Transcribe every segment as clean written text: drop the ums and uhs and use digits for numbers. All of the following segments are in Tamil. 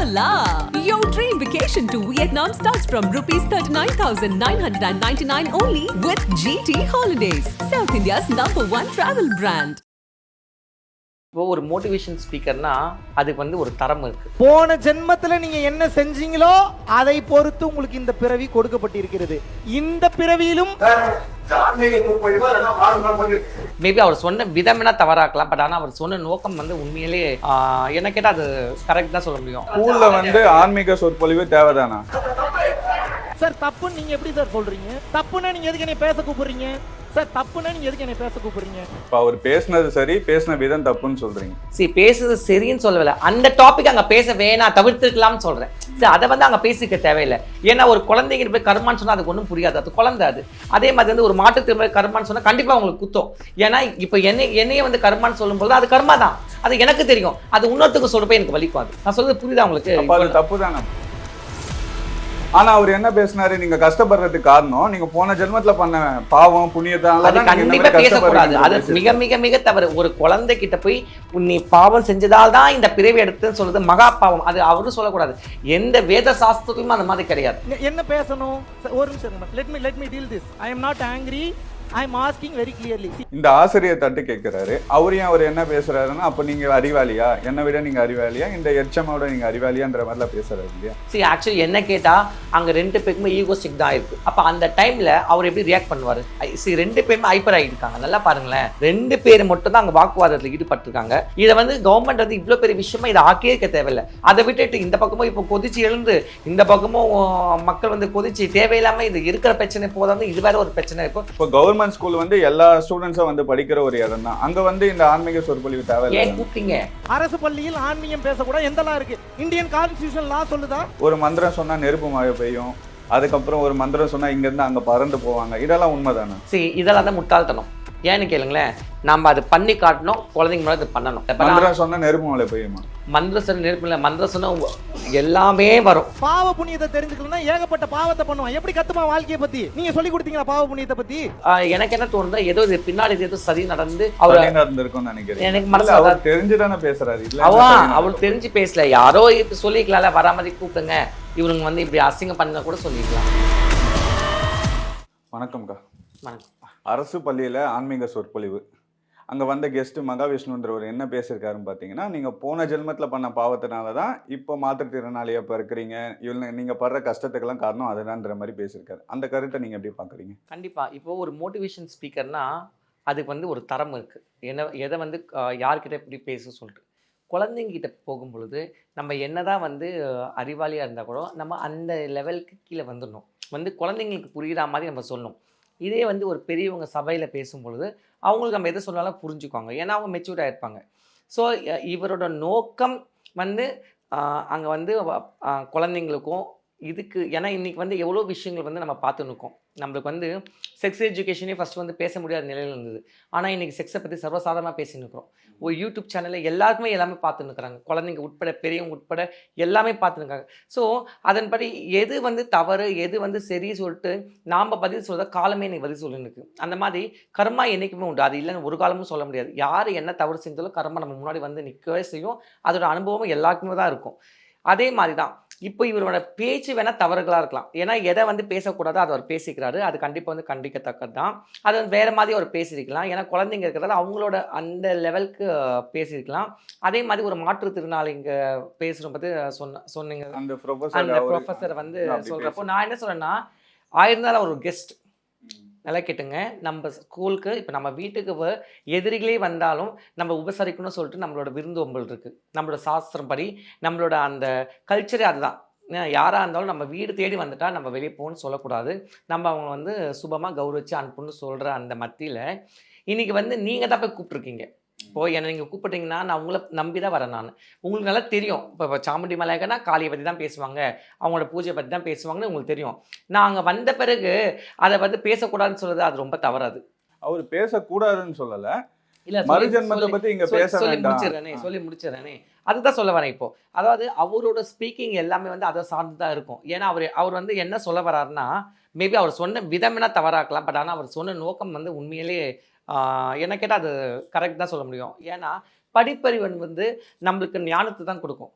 Hola! Your dream vacation to Vietnam starts from rupees 39,999 only with GT Holidays, South India's #1 travel brand. இப்போ ஒரு மோட்டிவேஷன் ஸ்பீக்கர்னா அதுக்கு வந்து ஒரு தரம் இருக்கு. போன ஜென்மத்துல நீங்க என்ன செஞ்சீங்களோ அதை பொறுத்து உங்களுக்கு இந்த பிறவி கொடுக்கப்பட்டிருக்கிறது. இந்த பிறவியிலும் மேபி அவர் சொன்ன விதம் என்ன தவறாக்கலாம், பட் ஆனால் அவர் சொன்ன நோக்கம் வந்து உண்மையிலே என்ன கேட்டால் அது கரெக்ட் தான் சொல்ல முடியும். ஸ்கூல்ல வந்து ஆன்மீக சொற்பொழிவு தேவைதானா சார்? தப்புன்னு நீங்க எப்படி சார் சொல்றீங்க? தப்புன்னா நீங்க எதுக்கு என்னை பேச கூப்பிடுறீங்க சார்? தப்புன்னா நீங்க எதுக்கு என்னை பேச கூப்பிடுறீங்க? இப்போ அவர் பேசினது சரி, பேசின விதம் தப்புன்னு சொல்றீங்க. சரி, பேசுறது சரின்னு சொல்லவில்லை, அந்த டாபிக் அங்கே பேச வேணாம், தவிர்த்துக்கலாம்னு சொல்றேன். சரி, அதை வந்து அங்கே பேசிக்க தேவையில்லை. ஏன்னா ஒரு குழந்தைங்க போய் கர்மான்னு சொன்னா அதுக்கு ஒன்றும் புரியாது, அது குழந்தை. அது அதே மாதிரி வந்து ஒரு மாட்டுத்திறமை கர்மான்னு சொன்னா கண்டிப்பா உங்களுக்கு குத்தம். ஏன்னா இப்போ என்னையே வந்து கர்மான்னு சொல்லும்போது அது கர்மா தான், அது எனக்கு தெரியும். அது இன்னொருத்துக்கு சொல்றப்ப எனக்கு வலிக்கும். அது நான் சொல்றது புரியுதா உங்களுக்கு? அது தப்பு தானே. ஆனா அவர் என்ன பேசினாரு, நீங்க கஷ்டப்படுறதுக்கு காரணம் நீங்க போன ஜென்மத்துல பண்ண பாவம் புண்ணியத்தால. அது கண்டிப்பா பேசக்கூடாது, அது மிக மிக மிக தவறு. ஒரு குழந்தை கிட்ட போய் நீ பாவம் செஞ்சதால் தான் இந்த பிறவி எடுத்துன்னு சொல்றது மகா பாவம். அது அவரும் சொல்லக்கூடாது, எந்த வேத சாஸ்திரத்திலும் அந்த மாதிரி கிடையாது. என்ன பேசணும்? ஒரு நிமிஷம், let me deal this. I am not angry, I am asking very clearly. இந்த ஆசிரியர் தட்டு கேட்கிறாரு, அவரையும் அவர் என்ன பேசுறாருன்னா, அப்ப நீங்க அறிவாளியா, என்னை விட நீங்க அறிவாளியா, இந்த எச்சமோட நீங்க அறிவாளியான்ற மாதிரிலாம் பேசுறாரு இல்லையா? சரி, ஆக்சுவலி என்ன கேட்டா அங்க ரெண்டு பேருக்குமே ஈகோஸ்டிக் தான் இருக்கு. அப்ப அந்த டைம்ல அவர் எப்படி ரியாக்ட் பண்ணுவாரு? சரி, ரெண்டு பேருமே ஹைப்பர் ஆகிருக்காங்க. நல்லா பாருங்களேன், ரெண்டு பேர் மட்டும் தான் அங்க வாக்குவாதத்தில் ஈடுபட்டிருக்காங்க. இதை வந்து கவர்மெண்ட் வந்து இவ்வளவு பெரிய விஷயமா இதை ஆக்கியே இருக்க தேவையில்லை. அதை விட்டுட்டு இந்த பக்கமும் இப்போ கொதிச்சு எழுந்து இந்த பக்கமும் மக்கள் வந்து கொதிச்சு தேவையில்லாம இது இருக்கிற பிரச்சனை போதாது, இது வேற ஒரு பிரச்சனை இருக்கும். இப்போ கவர்மெண்ட் ஸ்கூல் வந்து எல்லா ஸ்டூடெண்ட்ஸும் வந்து படிக்கிற ஒரு இடம் தான். அங்க வந்து இந்த ஆன்மீக சொற்பொழிவு தேவையில்லை. ஏன் கூப்பிட்டீங்க? அரசு பள்ளியில் ஆன்மீகம் பேசக்கூடாது எந்த லா இருக்கு? இந்தியன் கான்ஸ்டிடியூஷன் லா சொல்லுதா? ஒரு மந்திரம் சொன்னா நெருப்பு மழை பெய்யும், அதுக்கப்புறம் ஒரு மந்திரம் சொன்னா இங்க இருந்து அங்க பறந்து போவாங்க, இதெல்லாம் உண்மைதானே? சரி, இதெல்லாம் தான் முட்டாள்தனம். ஏன்னு கேளுங்களேன், நம்ம அது பண்ணி காட்டணும், குழந்தைங்க முன்னாடி அது பண்ணணும். மந்திரம் சொன்னா நெருப்பு மழை பெய்யுமா? மந்திரம் சொன்ன நெருப்பு இல்லை, மந்திரம் சொன்னா எல்லாமே வரும். பாவ புண்ணியத்தை தெரிஞ்சுக்கணும்னா ஏகப்பட்ட பாவத்தை பண்ணுவான். எப்படி கத்துமா வாழ்க்கையை பத்தி? நீங்க சொல்லி கொடுத்தீங்களா பாவ புண்ணியத்தை பத்தி? எனக்கு என்ன தோணுதா, ஏதோ இது பின்னாடி ஏதோ சதி நடந்து அவர் நடந்திருக்கும்னு நினைக்கிறேன். எனக்கு மனசுல தெரிஞ்சுதானே பேசுறாரு. அவள் தெரிஞ்சு பேசல, யாரோ இப்ப சொல்லிக்கலாம்ல, வர மாதிரி கூப்பிடுங்க, இவனுங்க வந்து இப்படி அசிங்கம் பண்ண கூட சொல்லிக்கலாம். வணக்கம்க்கா. வணக்கம். அரசு பள்ளியில ஆன்மீக சொற்பொழிவு, அங்கே வந்த கெஸ்ட் மகாவிஷ்ணுன்றவர் என்ன பேசியிருக்காருன்னு பார்த்தீங்கன்னா, நீங்கள் போன ஜென்மத்தில் பண்ண பாவத்தினால தான் இப்போ மாற்றுத்திறனாளியாக இப்போ இருக்கிறீங்க, இவங்க நீங்கள் படுற கஷ்டத்துக்கெல்லாம் காரணம் அதுதான்ற மாதிரி பேசியிருக்காரு. அந்த கருத்தை நீங்கள் எப்படி பார்க்குறீங்க? கண்டிப்பாக. இப்போ ஒரு மோட்டிவேஷன் ஸ்பீக்கர்னா அதுக்கு வந்து ஒரு தரம் இருக்குது. எதை வந்து யார்கிட்ட எப்படி பேச சொல்லிட்டு குழந்தைங்கிட்ட போகும்பொழுது நம்ம என்னதான் வந்து அறிவாளியாக இருந்தால் கூட நம்ம அந்த லெவலுக்கு கீழே வந்துடணும். வந்து குழந்தைங்களுக்கு புரிகிற மாதிரி நம்ம சொல்லணும். இதே வந்து ஒரு பெரியவங்க சபையில் பேசும்பொழுது அவங்களுக்கு நம்ம எதை சொன்னாலும் புரிஞ்சுக்குவாங்க, ஏன்னா அவங்க மெச்சூர்டாக இருப்பாங்க. ஸோ இவரோட நோக்கம் வந்து அங்கே வந்து குழந்தைங்களுக்கும் இதுக்கு, ஏன்னா இன்றைக்கி வந்து எவ்வளோ விஷயங்கள் வந்து நம்ம பார்த்துன்னு இருக்கோம். நம்மளுக்கு வந்து செக்ஸ் எஜுகேஷனே ஃபஸ்ட்டு வந்து பேச முடியாத நிலையில் இருந்தது. ஆனால் இன்றைக்கி செக்ஸை பற்றி சர்வசாதாரணமாக பேசின்னு இருக்கிறோம். ஒரு யூடியூப் சேனலில் எல்லாருக்குமே எல்லாமே பார்த்துன்னு இருக்கிறாங்க, குழந்தைங்க உட்பட பெரியவங்க உட்பட எல்லாமே பார்த்துருக்காங்க. ஸோ அதன்படி எது வந்து தவறு எது வந்து சரி சொல்லிட்டு நாம் பதில் சொல்கிறத காலமே எனக்கு பதில் சொல்லிருக்கு. அந்த மாதிரி கர்மா என்றைக்குமே உண்டு, அது இல்லைன்னு ஒரு காலமும் சொல்ல முடியாது. யார் என்ன தவறு செஞ்சாலும் கர்மா நம்ம முன்னாடி வந்து நிற்கவே செய்யும். அதோட அனுபவம் எல்லாருக்குமே தான் இருக்கும். அதே மாதிரி தான் இப்போ இவரோட பேச்சு வேணால் தவறுகளாக இருக்கலாம், ஏன்னா எதை வந்து பேசக்கூடாது அதை அவர் பேசிக்கிறாரு, அது கண்டிப்பாக வந்து கண்டிக்கத்தக்கது தான். அது வந்து வேறு மாதிரி அவர் பேசியிருக்கலாம், ஏன்னா குழந்தைங்க இருக்கிறதால அவங்களோட அந்த லெவலுக்கு பேசியிருக்கலாம். அதே மாதிரி ஒரு மாற்றுத்திறனாளிங்க பேசுகிற பற்றி சொன்னீங்க, அந்த ப்ரொஃபஸர் வந்து சொல்கிறப்போ நான் என்ன சொல்கிறேன்னா, ஆயிருந்தாலும் அவர் ஒரு கெஸ்ட். நல்லா கேட்டுங்க, நம்ம ஸ்கூலுக்கு இப்போ நம்ம வீட்டுக்கு எதிரிகளே வந்தாலும் நம்ம உபசரிக்கணும்னு சொல்லிட்டு நம்மளோட விருந்தோம்பல் இருக்குது. நம்மளோட சாஸ்திரம் படி நம்மளோட அந்த கல்ச்சரே அதுதான். யாராக இருந்தாலும் நம்ம வீடு தேடி வந்துட்டால் நம்ம வெளியே போகணும்னு சொல்லக்கூடாது, நம்ம அவங்க வந்து சுபமாக கௌரவிச்சு அனுப்புன்னு சொல்கிற அந்த மத்தியில் இன்றைக்கி வந்து நீங்கள் தான் போய் கூப்பிட்ருக்கீங்க. இப்போது என்னை நீங்கள் கூப்பிட்டீங்கன்னா நான் உங்களை நம்பி தான் வரேன். நான் உங்களுக்கு நல்லா தெரியும், இப்போ சாமுண்டி மலையகன்னா காளியை பற்றி தான் பேசுவாங்க, அவங்களோட பூஜையை பற்றி தான் பேசுவாங்கன்னு உங்களுக்கு தெரியும். நான் அங்கே வந்த பிறகு அதை வந்து பேசக்கூடாதுன்னு சொல்கிறது அது ரொம்ப தவறாது. அவர் பேசக்கூடாதுன்னு சொல்லலை, இல்லை மறுஜென்மத்தை பற்றி இங்கே சொல்லி முடிச்சிடறேனே அதுதான் சொல்ல வரேன். இப்போ அதாவது அவரோட ஸ்பீக்கிங் எல்லாமே வந்து அதை சார்ந்து தான் இருக்கும். ஏன்னா அவர் வந்து என்ன சொல்ல வர்றாருன்னா, மேபி அவர் சொன்ன விதம் என்ன தவறாக்கலாம், பட் ஆனால் அவர் சொன்ன நோக்கம் வந்து உண்மையிலேயே என்ன கேட்டால் அது கரெக்ட் தான் சொல்ல முடியும். ஏன்னா படிப்பறிவு வந்து நம்மளுக்கு ஞானத்தை தான் கொடுக்கும்.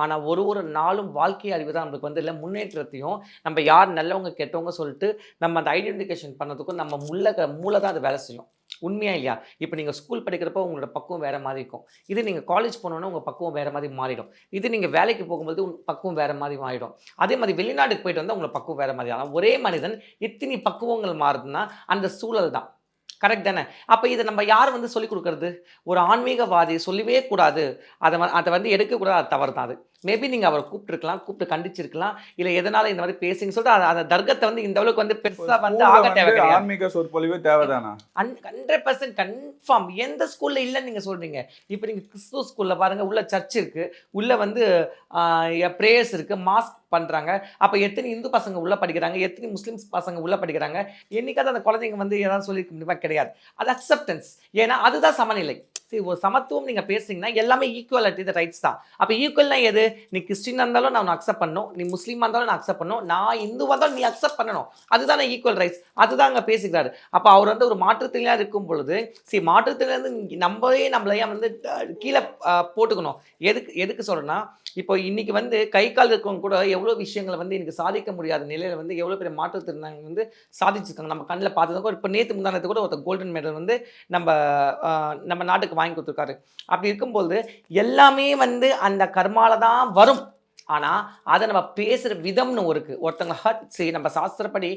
ஆனால் ஒரு நாளும் வாழ்க்கை அறிவு தான் நம்மளுக்கு வந்து இல்லை முன்னேற்றத்தையும் நம்ம யார் நல்லவங்க கெட்டவங்க சொல்லிட்டு நம்ம அந்த ஐடென்டிஃபிகேஷன் பண்ணதுக்கும் நம்ம மூளை தான் அது வேலை செய்யும். உண்மையா இல்லையா? இப்போ நீங்கள் ஸ்கூல் படிக்கிறப்போ உங்களோட பக்குவம் வேறு மாதிரி இருக்கும். இது நீங்கள் காலேஜ் போனோன்னா உங்கள் பக்குவம் வேறு மாதிரி மாறிடும். இது நீங்கள் வேலைக்கு போகும்போது பக்குவம் வேறு மாதிரி மாறிடும். அதே மாதிரி வெளிநாட்டுக்கு போயிட்டு வந்தால் உங்களை பக்குவம் வேறு மாதிரி. ஆனால் ஒரே மனிதன் எத்தனை பக்குவங்கள் மாறுதுன்னா அந்த சூழல் தான். கரெக்ட் தானே? அப்போ இதை நம்ம யார் வந்து சொல்லிக் கொடுக்கறது? ஒரு ஆன்மீகவாதி சொல்லவே கூடாது, அதை வந்து எடுக்கக்கூடாது, அது தவறு தான். அது மேபி நீங்கள் அவரை கூப்பிட்டு கண்டிச்சிருக்கலாம், இல்லை எதனால இந்த மாதிரி பேசுங்க சொல்லிட்டு அந்த தர்க்கத்தை வந்து இந்த அளவுக்கு வந்து பெருசாக வந்து ஆக தேவை கிடையாது. ஆன்மீக சொற்பொழிவு தேவைதானா? 100% கன்ஃபார்ம். எந்த ஸ்கூல்ல இல்லைன்னு நீங்கள் சொல்றீங்க? இப்போ நீங்கள் கிறிஸ்துவ ஸ்கூல்ல பாருங்க, உள்ள சர்ச் இருக்கு, உள்ள வந்து ப்ரேயர்ஸ் இருக்கு, மாஸ்க் பண்றாங்க. அப்போ எத்தனை இந்து பசங்க உள்ள படிக்கிறாங்க, எத்தனை முஸ்லிம்ஸ் பசங்க உள்ள படிக்கிறாங்க? என்னைக்காவது அந்த குழந்தைங்க வந்து ஏதாவது சொல்லியிருக்க முடியுமா? கிடையாது. அது அக்செப்டன்ஸ். ஏன்னா அதுதான் சமநிலை. சரி, ஒரு சமத்துவம் நீங்கள் பேசுறீங்கன்னா எல்லாமே ஈக்குவாலிட்டி த ரைட்ஸ் தான். அப்போ ஈக்குவல்னா எது? நீ கிறிஸ்டின் இருந்தாலும் நான் அக்செப்ட் பண்ணணும், நீ முஸ்லீமாக இருந்தாலும் நான் அக்செப்ட் பண்ணணும், நான் இந்து வந்தாலும் நீ அக்செப்ட் பண்ணணும். அதுதான் ஈக்குவல் ரைட்ஸ். அதுதான் அங்கே பேசிக்கிறாரு. அப்போ அவர் வந்து ஒரு மாற்றுத்திறனாக இருக்கும் பொழுது மாற்றுத்திறனாக நம்மளையே வந்து கீழே போட்டுக்கணும். எதுக்கு சொல்கிறேன்னா, இப்போ இன்னைக்கு வந்து கை கால் இருக்கவங்க கூட எவ்வளோ விஷயங்களை வந்து எனக்கு சாதிக்க முடியாத நிலையில் வந்து எவ்வளோ பெரிய மாற்றுத்திறனாக வந்து சாதிச்சிருக்காங்க. நம்ம கண்ணில் பார்த்தது கூட இப்போ நேற்று முந்தானத்து கூட ஒருத்தர் கோல்டன் மெடல் வந்து நம்ம நாட்டுக்கு வாங்கி கொடுத்துருக்காரு. அப்படி இருக்கும்போது எல்லாமே வந்து அந்த கர்மால தான் வரும். ஆனால் அதை நம்ம பேசுகிற விதம்னு ஒருத்தவங்க ஹர்ட் நம்ம சாஸ்திரப்படி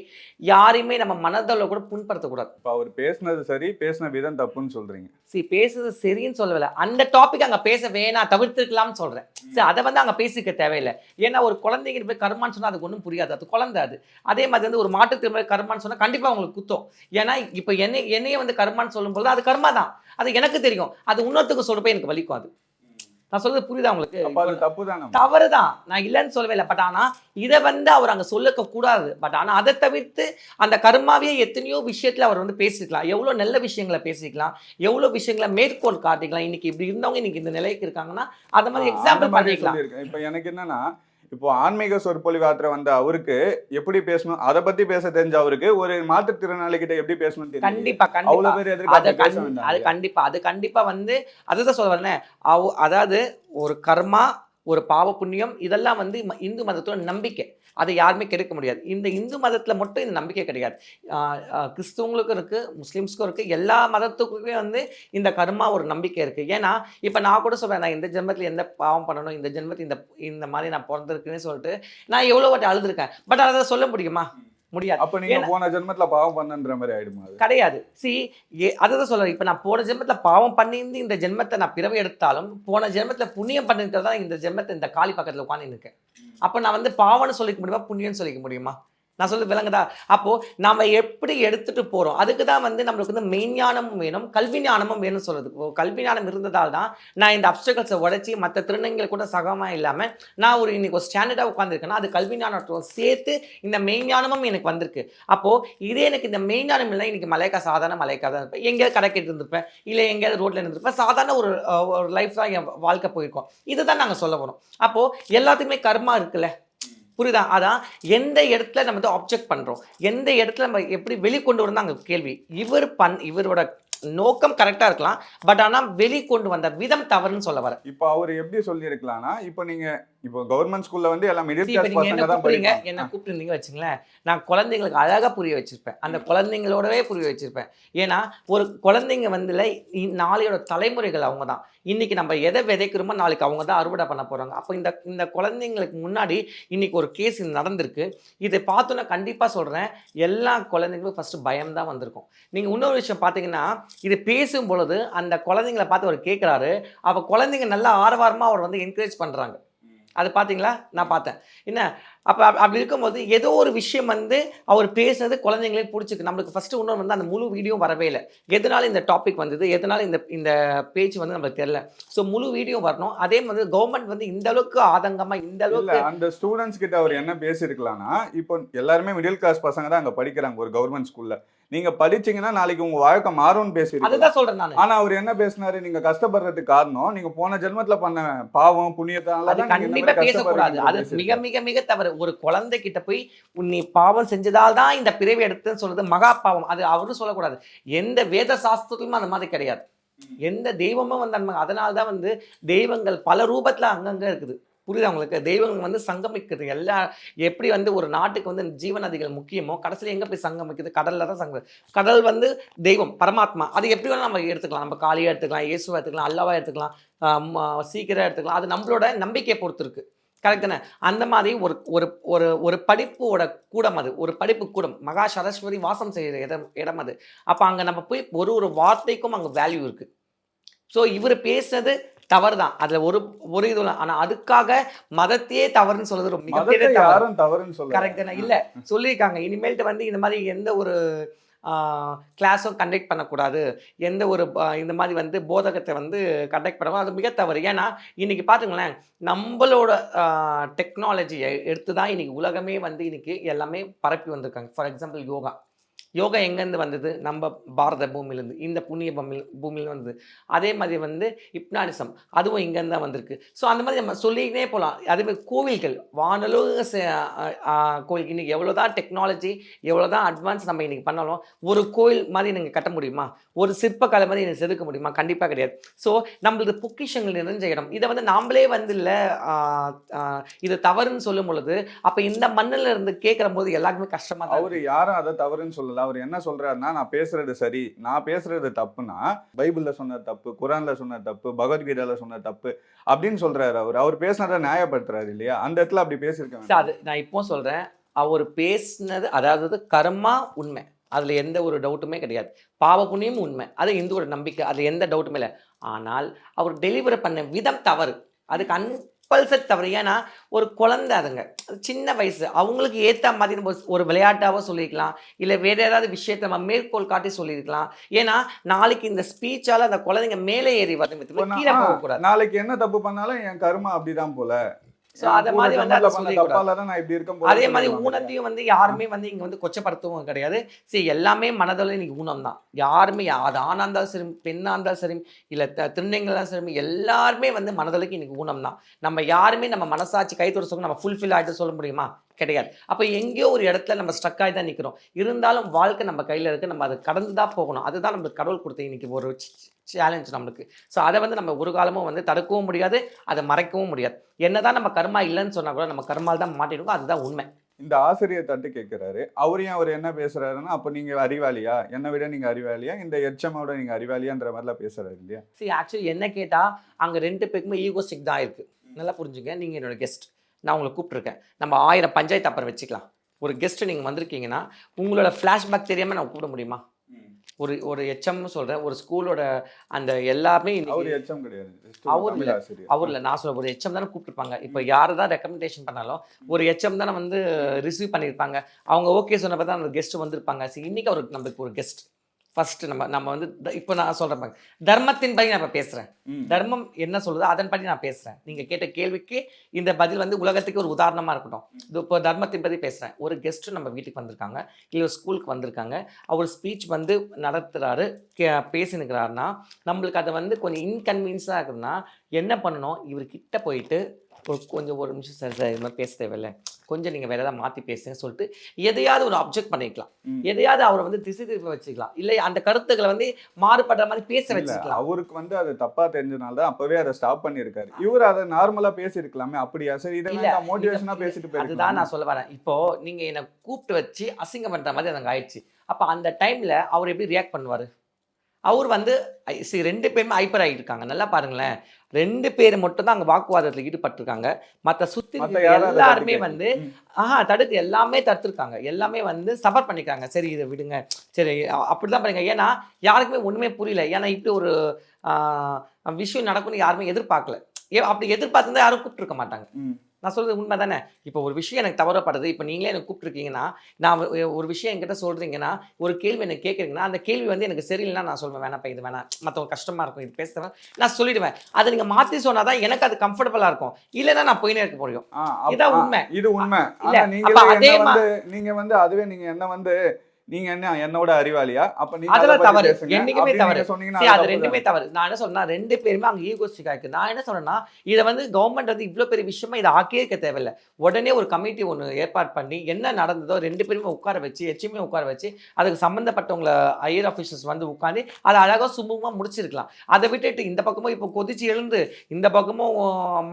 யாரையுமே நம்ம மனதளவு கூட புண்படுத்தக்கூடாது. இப்போ அவர் பேசுனது சரி, பேசின விதம் தப்புன்னு சொல்கிறீங்க. பேசுறது சரின்னு சொல்லவில்லை, அந்த டாபிக் அங்கே பேச வேணாம், தவிர்த்துருக்கலாம்னு சொல்கிறேன். அதை வந்து அங்கே பேசிக்க தேவையில்லை. ஏன்னா ஒரு குழந்தைங்க போய் கர்மான்னு சொன்னால் அதுக்கு ஒன்றும் புரியாது, அது குழந்தை. அதே மாதிரி வந்து ஒரு மாற்றுத்திறமை கர்மான்னு சொன்னால் கண்டிப்பாக அவங்களுக்கு குத்தம். ஏன்னா இப்போ என்னையே வந்து கர்மான்னு சொல்லும்போது அது கர்மா தான், அது எனக்கு தெரியும். அது இன்னொருத்துக்கு சொல்றப்ப எனக்கு வலிக்கும். அது நான் சொல்றது புரியுதா உங்களுக்கு? தவறு தான், நான் இல்லைன்னு சொல்லவே இல்லை. பட் ஆனால் இதை வந்து அவர் அங்கே சொல்லிக்க கூடாது. பட் ஆனால் அதை தவிர்த்து அந்த கர்மாவே எத்தனையோ விஷயத்தில் அவர் வந்து பேசிக்கலாம். எவ்வளோ நல்ல விஷயங்களை பேசிக்கலாம், எவ்வளோ விஷயங்களை மேற்கோள் காட்டிக்கலாம். இன்னைக்கு இப்படி இருந்தவங்க இன்னைக்கு இந்த நிலைக்கு இருக்காங்கன்னா அதை மாதிரி எக்ஸாம்பிள் பண்ணிக்கலாம். இப்போ எனக்கு என்னன்னா, இப்போ ஆன்மீக சொற்பொழிவு ஆத்திர வந்த அவருக்கு எப்படி பேசணும், அதை பத்தி பேச தெரிஞ்ச அவருக்கு ஒரு மாற்றுத்திறனாளி கிட்ட எப்படி பேசணும் தெரியும். கண்டிப்பா அது கண்டிப்பா வந்து அதுதான் சொல்ல வரேன். அதாவது ஒரு கர்மா, ஒரு பாவ புண்ணியம், இதெல்லாம் வந்து இந்து மதத்தோட நம்பிக்கை. அதை யாருமே கெடுக்க முடியாது. இந்த இந்து மதத்தில் மட்டும் இந்த நம்பிக்கை கிடையாது. கிறிஸ்துவங்களுக்கும் இருக்குது, முஸ்லீம்ஸ்க்கும் இருக்குது, எல்லா மதத்துக்குமே வந்து இந்த கர்மா ஒரு நம்பிக்கை இருக்குது. ஏன்னா இப்போ நான் கூட சொல்கிறேன், நான் இந்த ஜென்மத்தில் எந்த பாவம் பண்ணணும், இந்த ஜென்மத்தில் இந்த மாதிரி நான் பிறந்திருக்குன்னு சொல்லிட்டு நான் எவ்வளோ வாட்டி அழுதுருக்கேன். பட் அதை சொல்ல முடியுமா? முடியாது. அப்ப நீங்க போன ஜென்மத்துல பாவம் பண்ணன்ற மாதிரி ஆயிடுமா? கிடையாது. அதுதான் சொல்றேன். இப்ப நான் போன ஜென்மத்துல பாவம் பண்ணிருந்து இந்த ஜென்மத்தை நான் பிறவி எடுத்தாலும் போன ஜென்மத்துல புண்ணியம் பண்ணிருக்கிறதா இந்த ஜென்மத்தை இந்த காலி பக்கத்துல உட்காந்து இருக்கேன். அப்ப நான் வந்து பாவம்னு சொல்லிக்க முடியுமா, புண்ணியம்னு சொல்லிக்க முடியுமா? நான் சொல்றது விளங்குதா? அப்போ நம்ம எப்படி எடுத்துட்டு போறோம், அதுக்கு தான் வந்து நம்மளுக்கு வந்து மெய்ஞானமும் வேணும், கல்வி ஞானமும் வேணும்னு சொல்றது. கல்வி ஞானம் இருந்ததால் தான் நான் இந்த அப்டக்கல்ஸை உடைச்சி மற்ற திருநங்கைகள் கூட சகமாக இல்லாமல் நான் இன்னைக்கு ஒரு ஸ்டாண்டர்டாக உட்காந்துருக்கேன்னா அது கல்வி ஞானத்தோட சேர்த்து இந்த மெய்ஞானமும் எனக்கு வந்திருக்கு. அப்போ இதே எனக்கு இந்த மெய்ஞானம் இல்லை, இன்னைக்கு மலைக்கா சாதாரண மலைக்கா தான் இருப்பேன், எங்கேயாவது கடை கேட்டு இருந்திருப்பேன், இல்லை எங்கேயாவது ரோட்ல இருந்திருப்பேன், சாதாரண ஒரு லைஃப் தான் என் வாழ்க்கை போயிருக்கோம். இதுதான் நாங்கள் சொல்ல போகிறோம். அப்போ எல்லாத்துக்குமே கர்மா இருக்குல்ல, புரியுதா? அதான் எந்த இடத்துல நம்ம வந்து ஆப்ஜெக்ட் பண்றோம், எந்த இடத்துல நம்ம எப்படி வெளிக்கொண்டு வரணும் அங்கே கேள்வி. இவரோட நோக்கம் கரெக்டா இருக்கலாம், பட் ஆனா வெளிக்கொண்டு வந்த விதம் தவறுன்னு சொல்ல வர. இப்போ அவர் எப்படி சொல்லி இருக்கலாம்னா, இப்போ நீங்க இப்போ கவர்மெண்ட் ஸ்கூல்ல வந்து எல்லாம் மிடில் கிளாஸ் பசங்க தான் படிப்பாங்க. என்ன கூப்பிட்டுருந்தீங்க வச்சுங்களேன், நான் குழந்தைங்களுக்கு அழகா புரிய வச்சிருப்பேன், அந்த குழந்தைங்களோடவே புரிய வச்சிருப்பேன். ஏன்னா ஒரு குழந்தைங்க வந்து நாளையோட தலைமுறைகள் அவங்க தான். இன்னைக்கு நம்ம எதை விதைக்கிறோமோ நாளைக்கு அவங்க தான் அறுவடை பண்ண போறாங்க. அப்போ இந்த குழந்தைங்களுக்கு முன்னாடி இன்னைக்கு ஒரு கேஸ் நடந்திருக்கு. இதை பார்த்தோன்னா கண்டிப்பா சொல்றேன், எல்லா குழந்தைங்களும் ஃபர்ஸ்ட் பயம் தான் வந்திருக்கும். நீங்க இன்னொரு விஷயம் பார்த்தீங்கன்னா, இது பேசும் பொழுது அந்த குழந்தைங்களை பார்த்து அவர் கேட்குறாரு, அப்போ குழந்தைங்க நல்லா ஆரவாரமாக அவர் வந்து என்கரேஜ் பண்ணுறாங்க. அது பார்த்தீங்களா? நான் பார்த்தேன். என்ன அப்போ அப்படி இருக்கும்போது ஏதோ ஒரு விஷயம் வந்து அவர் பேசுனது குழந்தைங்களே பிடிச்சிருக்கு. நம்மளுக்கு ஃபஸ்ட்டு இன்னொன்று வந்து அந்த முழு வீடியோ வரவே இல்லை. எதனால இந்த டாபிக் வந்தது, எதனால இந்த பேச்சு வந்து நம்மளுக்கு தெரியல. ஸோ முழு வீடியோ வரணும். அதே மாதிரி கவர்மெண்ட் வந்து இந்த அளவுக்கு ஆதங்கமாக இந்த அளவுக்கு அந்த ஸ்டூடெண்ட்ஸ் கிட்ட அவர் என்ன பேசியிருக்கலாம்னா, இப்போ எல்லாருமே மிடில் கிளாஸ் பசங்க தான் அங்கே படிக்கிறாங்க ஒரு கவர்மெண்ட் ஸ்கூல்ல. நீங்க படிச்சீங்கன்னா நாளைக்கு உங்க வாழ்க்கை மாறும்னு பேசி, அதுதான் சொல்றேன் நான். ஆனா அவர் என்ன பேசினாரு, நீங்க கஷ்டப்படுறதுக்கு காரணம் நீங்க போன ஜென்மத்துல பண்ண பாவம் புண்ணியத்தால. கண்டிப்பா பேசக்கூடாது, அது மிக மிக மிக தவறு. ஒரு குழந்தை கிட்ட போய் நீ பாவம் செஞ்சதால் தான் இந்த பிறவி எடுத்துன்னு சொல்றது மகா பாவம். அது அவரும் சொல்லக்கூடாது. எந்த வேத சாஸ்திரத்திலும் அந்த மாதிரி கிடையாது. எந்த தெய்வமும் வந்து அன்பு. அதனால தான் வந்து தெய்வங்கள் பல ரூபத்தில் அங்கங்கே இருக்குது. புரியுதா உங்களுக்கு? தெய்வங்கள் வந்து சங்கமிக்குது. எல்லா எப்படி வந்து ஒரு நாட்டுக்கு வந்து ஜீவநதிகள் முக்கியமோ, கடைசியில் எங்கே போய் சங்கமிக்குது? கடலில் தான் சங்கம். கடல் வந்து தெய்வம், பரமாத்மா. அது எப்படி வேணால் நம்ம எடுத்துக்கலாம். நம்ம காளியாக எடுத்துக்கலாம், இயேசுவை எடுத்துக்கலாம், அல்லாவா எடுத்துக்கலாம், சீக்கிரம் எடுத்துக்கலாம். அது நம்மளோட நம்பிக்கையை பொறுத்து இருக்குது. கரெக்ட் தானே? அந்த மாதிரி ஒரு ஒரு ஒரு ஒரு படிப்போட கூடம் அது. ஒரு படிப்பு கூடம். மகா சரஸ்வதி வாசம் செய்கிற இடம் அது. அப்போ அங்கே நம்ம போய் ஒரு ஒரு வார்த்தைக்கும் அங்கே வேல்யூ இருக்குது. ஸோ இவர் பேசுனது தவறு தான். அதில் ஒரு இது இல்லை. ஆனால் அதுக்காக மதத்தையே தவறுன்னு சொல்றது ரொம்ப மிகப்பெரிய தவறு. கரெக்ட் தானே? இல்லை, சொல்லியிருக்காங்க இனிமேல்ட்டு வந்து இந்த மாதிரி எந்த ஒரு கிளாஸும் கண்டக்ட் பண்ணக்கூடாது, எந்த ஒரு இந்த மாதிரி வந்து போதகத்தை வந்து கண்டக்ட் பண்ணக்கூடாது. அது மிக தவறு. ஏன்னா இன்னைக்கு பார்த்துங்களேன், நம்மளோட டெக்னாலஜியை எடுத்து தான் இன்னைக்கு உலகமே வந்து இன்னைக்கு எல்லாமே பரப்பி வந்திருக்காங்க. ஃபார் எக்ஸாம்பிள் யோகா எங்கேருந்து வந்தது? நம்ம பாரத பூமியிலேருந்து, இந்த புண்ணிய பூமியிலேருந்து வந்தது. அதே மாதிரி வந்து ஹிப்னாட்டிசம், அதுவும் இங்கேருந்து தான் வந்திருக்கு. ஸோ அந்த மாதிரி நம்ம சொல்லிக்கிட்டே போகலாம். அதேமாதிரி கோவில்கள், வானலோக கோவில். இன்றைக்கி எவ்வளோ தான் டெக்னாலஜி, எவ்வளோ தான் அட்வான்ஸ் நம்ம இன்றைக்கி பண்ணாலும் ஒரு கோயில் மாதிரி நீங்கள் கட்ட முடியுமா? ஒரு சிற்பக்கலை மாதிரி நீங்கள் செதுக்க முடியுமா? கண்டிப்பாக கிடையாது. ஸோ நம்மளது பொக்கிஷங்கள் நிறைஞ்ச இடம். இதை வந்து நாம்ளே வந்து இல்லை இது தவறுன்னு சொல்லும் பொழுது, அப்போ இந்த மண்ணில் இருந்து கேட்குற போது எல்லாருக்குமே கஷ்டமாக தான். அவர் யாரும் அதை தவறுன்னு சொல்லல. அவர் என்ன சொல்றாருன்னா, நான் பேசுறது சரி, நான் பேசுறது தப்புனா பைபிள்ல சொன்ன தப்பு, குரான்ல சொன்ன தப்பு, பகவத்கீதையில சொன்ன தப்பு அப்படின்னு சொல்றாரு. அவர் பேசுனதை நியாயப்படுத்துறாரு இல்லையா? அந்த இடத்துல அப்படி பேசியிருக்காங்க. அது நான் இப்போ சொல்றேன், அவர் பேசினது அதாவது கர்மா உண்மை, அதுல எந்த ஒரு டவுட்டுமே கிடையாது. பாவ புண்ணியம் உண்மை, அது இந்துவோட நம்பிக்கை, அதுல எந்த டவுட்டுமே இல்லை. ஆனால் அவர் டெலிவரி பண்ண விதம் தவறு. அதுக்கு கம்பல்சரி தவறு. ஏன்னா ஒரு குழந்தை, அதுங்க சின்ன வயசு, அவங்களுக்கு ஏற்ற மாதிரி ஒரு விளையாட்டாவோ சொல்லியிருக்கலாம், இல்லை வேற ஏதாவது விஷயத்தை நம்ம மேற்கோள் காட்டி சொல்லியிருக்கலாம். ஏன்னா நாளைக்கு இந்த ஸ்பீச்சால அந்த குழந்தைங்க மேலே ஏறி வந்து கீழே போகக்கூடாது. நாளைக்கு என்ன தப்பு பண்ணாலும் என் கர்மா அப்படிதான் போல. ஸோ அதை மாதிரி வந்து அதே மாதிரி ஊனத்தையும் ஊனத்தையும் வந்து யாருமே வந்து இங்கே வந்து கொச்சப்படுத்தவும் கிடையாது. சரி, எல்லாமே மனதில் இன்னைக்கு ஊனம் தான். யாருமே, அது ஆணாக இருந்தாலும் சரி, பெண்ணாக இருந்தாலும் சரி, இல்லை திருநங்கைலாம் சரி, எல்லாருமே வந்து மனதளவுக்கு இன்னைக்கு ஊனம் தான். நம்ம யாருமே நம்ம மனசாட்சி கைத்தொட சொல்ல நம்ம ஃபுல்ஃபில் ஆகிட்டு சொல்ல முடியுமா? கிடையாது. அப்போ எங்கேயோ ஒரு இடத்துல நம்ம ஸ்ட்ரக் ஆகி தான் நிற்கிறோம். இருந்தாலும் வாழ்க்கை நம்ம கையில் இருக்குது, நம்ம அதை கடந்து தான் போகணும். அதுதான் நம்மளுக்கு கடவுள் கொடுத்த இன்னைக்கு ஒரு சேலஞ்ச் நம்மளுக்கு. ஸோ அதை வந்து நம்ம ஒரு காலமும் வந்து தடுக்கவும் முடியாது, அதை மறைக்கவும் முடியாது. என்னதான் நம்ம கர்மா இல்லைன்னு சொன்னா கூட நம்ம கர்மால் தான் மாட்டிருக்கோம். அதுதான் உண்மை. இந்த ஆசிரியர் தட்டு கேட்கிறாரு, அவர் என்ன பேசுறாருன்னா, அப்போ நீங்க அறிவாளியா, என்னை விட நீங்க அறிவாளியா, இந்த எச்சமோட நீங்க அறிவாளியான்ற மாதிரிலாம் பேசுறாரு இல்லையா? சரி, ஆக்சுவலி என்ன கேட்டா அங்கே 2 பேருக்குமே ஈகோஸ்டிக் தான் இருக்கு. நல்லா புரிஞ்சுங்க. நீங்க என்னோட கெஸ்ட், நான் உங்களை கூப்பிட்டுருக்கேன். நம்ம 1000 பஞ்சாயத்து அப்புறம் வச்சுக்கலாம். ஒரு கெஸ்ட் நீங்கள் வந்திருக்கீங்கன்னா உங்களோட ஃப்ளாஷ்பேக் தெரியாமல் நான் கூப்பிட முடியுமா? ஒரு எச்எம்னு சொல்கிறேன், ஒரு ஸ்கூலோட அந்த எல்லாமே எச்எம் கிடையாது, அவரில் நான் சொல்ல ஒரு எச்எம் தானே கூப்பிட்டுருப்பாங்க. இப்போ யாரை தான் ரெக்கமெண்டேஷன் பண்ணாலும் ஒரு எச்எம் தானே வந்து ரிசீவ் பண்ணியிருப்பாங்க. அவங்க ஓகே சொன்னப்போ தான் அந்த கெஸ்ட் வந்திருப்பாங்க. சரி, இன்றைக்கி அவருக்கு நம்மளுக்கு ஒரு கெஸ்ட் ஃபர்ஸ்ட் நம்ம வந்து இப்போ நான் சொல்கிறேன், தர்மத்தின் படி நான் இப்போ பேசுகிறேன். தர்மம் என்ன சொல்லுதோ அதன் படி நான் பேசுகிறேன். நீங்கள் கேட்ட கேள்விக்கு இந்த பதில் வந்து உலகத்துக்கு ஒரு உதாரணமாக இருக்கட்டும். இது இப்போ தர்மத்தின் படி பேசுகிறேன். ஒரு கெஸ்ட்டு நம்ம வீட்டுக்கு வந்திருக்காங்க, இல்லை ஒரு ஸ்கூலுக்கு வந்திருக்காங்க. அவர் ஸ்பீச் வந்து நடத்துகிறாரு, பேசினுக்கிறாருன்னா நம்மளுக்கு அதை வந்து கொஞ்சம் இன்கன்வீனியன்ஸாக இருக்குதுன்னா என்ன பண்ணணும்? இவர்கிட்ட போயிட்டு ஒரு நிமிஷம் சார் இது மாதிரி பேச தேவையில்லை, கொஞ்சம் நீங்கள் வேறு ஏதாவது மாற்றி பேசுங்க சொல்லிட்டு எதையாவது ஒரு அப்ஜெக்ட் பண்ணிக்கலாம். எதையாவது அவரை வந்து திசை திருப்ப வச்சுக்கலாம். இல்லை அந்த கருத்துக்களை வந்து மாறுபடுற மாதிரி பேச வச்சுக்கலாம். அவருக்கு வந்து அது தப்பா தெரிஞ்சனால தான் அப்பவே அதை ஸ்டாப் பண்ணியிருக்காரு. இவர் அதை நார்மலா பேசியிருக்கலாமே. அப்படியா? சரி, இதெல்லாம் மோட்டிவேஷனா பேசிட்டு போய் அதுதான் நான் சொல்ல வரேன். இப்போ நீங்க என்னை கூப்பிட்டு வச்சு அசிங்கம் பண்ற மாதிரி எனக்கு ஆயிடுச்சு. அப்போ அந்த டைம்ல அவர் எப்படி ரியாக்ட் பண்ணுவார்? அவர் வந்து 2 பேருமே ஹைப்பர் ஆகியிருக்காங்க. நல்லா பாருங்களேன், 2 பேர் மட்டும் தான் அங்கே வாக்குவாதத்தில் ஈடுபட்டிருக்காங்க. மற்ற சுற்றி எல்லாருமே வந்து தடுத்து எல்லாமே தடுத்துருக்காங்க. எல்லாமே வந்து சஃபர் பண்ணிக்காங்க. சரி, இதை விடுங்க, சரி அப்படி தான் பண்ணுங்க. ஏன்னா யாருக்குமே ஒன்றுமே புரியல. ஏன்னா இப்படி ஒரு விஷயம் நடக்கும்னு யாருமே எதிர்பார்க்கல. அப்படி எதிர்பார்த்துருந்தா யாரும் கூப்பிட்டுருக்க மாட்டாங்க. நான் சொல்கிறது உண்மை தானே? இப்போ ஒரு விஷயம் எனக்கு தவறப்படுது, இப்போ நீங்களே எனக்கு கூப்பிட்ருக்கீங்கன்னா, நான் ஒரு விஷயம் என்கிட்ட சொல்கிறீங்கன்னா, ஒரு கேள்வி எனக்கு கேட்குறீங்கன்னா, அந்த கேள்வி வந்து எனக்கு சரியில்லைன்னா நான் சொல்லுவேன், வேணாப்பா இது வேணாம், மற்றவங்க கஷ்டமாக இருக்கும், இது பேசுகிறேன், நான் சொல்லிவிடுவேன். அதை நீங்கள் மாற்றி சொன்னால் தான் எனக்கு அது கம்ஃபர்டபுளாக இருக்கும். இல்லைன்னா நான் போயினே இருக்க முடியும். இதான் உண்மை. இது உண்மை. இல்லை, நீங்கள் வந்து அதுவே நீங்கள் என்ன வந்து நீங்க என்ன என்னோட அறிவாளியா? அப்ப நீங்க அத அதெல்லாம் பத்தி தவறு. பேசுங்க. என்னைக்குமே அப்படி தவறு. நீங்க சொன்னீங்கன்னா சரி, அது அது தப்பு ரெண்டுமே தானே. தவறு. நான் என்ன சொல்றேன்னா, 2 பேருமே அங்க ஈகோஸ்டிக்கா இருக்கு. நான் என்ன சொல்றேன்னா, இத வந்து கவர்ன்மெண்ட் வந்து இவ்ளோ பெரிய விஷயமா இத ஆக்கியே இருக்க தேவையில்ல. உடனே ஒரு கமிட்டி ஒண்ணு ஏற்பாடு பண்ணி, என்ன நடந்ததோ 2 பேருமே உட்கார வச்சு, எச்எம்ஏ உட்கார வச்சு, அதுக்கு சம்பந்தப்பட்டவங்கள ஹையர் ஆஃபீஷியல்ஸ் வந்து உட்கார்ந்து, அத அழகா சுமூகமா முடிச்சிருக்கலாம். அத விட்டுட்டு இந்த பக்கமும் இப்போ கொதிச்சு எழுந்து, இந்த பக்கமும்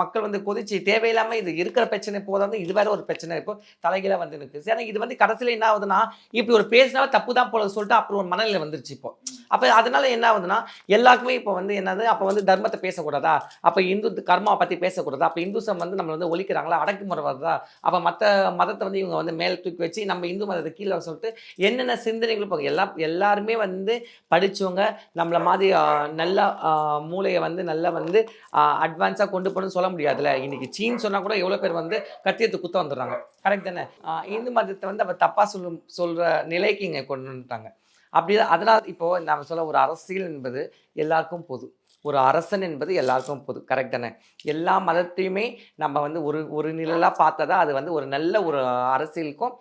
மக்கள் வந்து கொதிச்சு தேவையில்லாம இது இருக்கிற பிரச்சனை போதாது, இது வேற ஒரு பிரச்சனை இப்போ தலைகீழா வந்து நிக்கு. சரி, இது வந்து கடைசியில என்ன ஆகுதுன்னா, இப்படி ஒரு பேசினா தப்பு தான் போல சொல்லிட்டு அப்புறம் ஒரு மனநிலை வந்துருச்சு இப்போ. அப்ப அதனால என்ன ஆகுதுன்னா, எல்லாருக்குமே இப்போ வந்து என்னது, அப்ப வந்து தர்மத்தை பேசக்கூடாதா? அப்ப இந்து கர்மாவை பத்தி பேசக்கூடாதா? அப்ப இந்துசம் வந்து நம்மள வந்து ஒழிக்கிறாங்களா? அடக்குமுறை வருதா? அப்ப மத்த மதத்தை வந்து இவங்க வந்து மேல தூக்கி வச்சு நம்ம இந்து மதத்தை கீழ சொல்லிட்டு என்னென்ன சிந்தனைகளும் இப்போ எல்லாருமே வந்து படிச்சவங்க, நம்மள மாதிரி நல்ல மூளையை வந்து நல்லா வந்து அட்வான்ஸா கொண்டு போகணும்னு சொல்ல முடியாதுல்ல. இன்னைக்கு சீன் சொன்னா கூட எவ்வளவு பேர் வந்து கத்தி எடுத்து குத்த வந்துடுறாங்க. கரெக்ட் தானே? இந்து மதத்தை வந்து அப்ப தப்பா சொல்ற நிலைக்கு இங்க கொண்டு வந்துட்டாங்க. அப்படி அதனால இப்போ நாம சொல்ல ஒரு அரசியல் என்பது எல்லாருக்கும் பொது. ஒரு அரசன் என்பது எல்லாருக்கும் பொது. கரெக்ட் தானே? எல்லா மதத்தையுமே நம்ம வந்து ஒரு நிழலா பார்த்தா தான் அது வந்து ஒரு நல்ல ஒரு அரசியலுக்கும்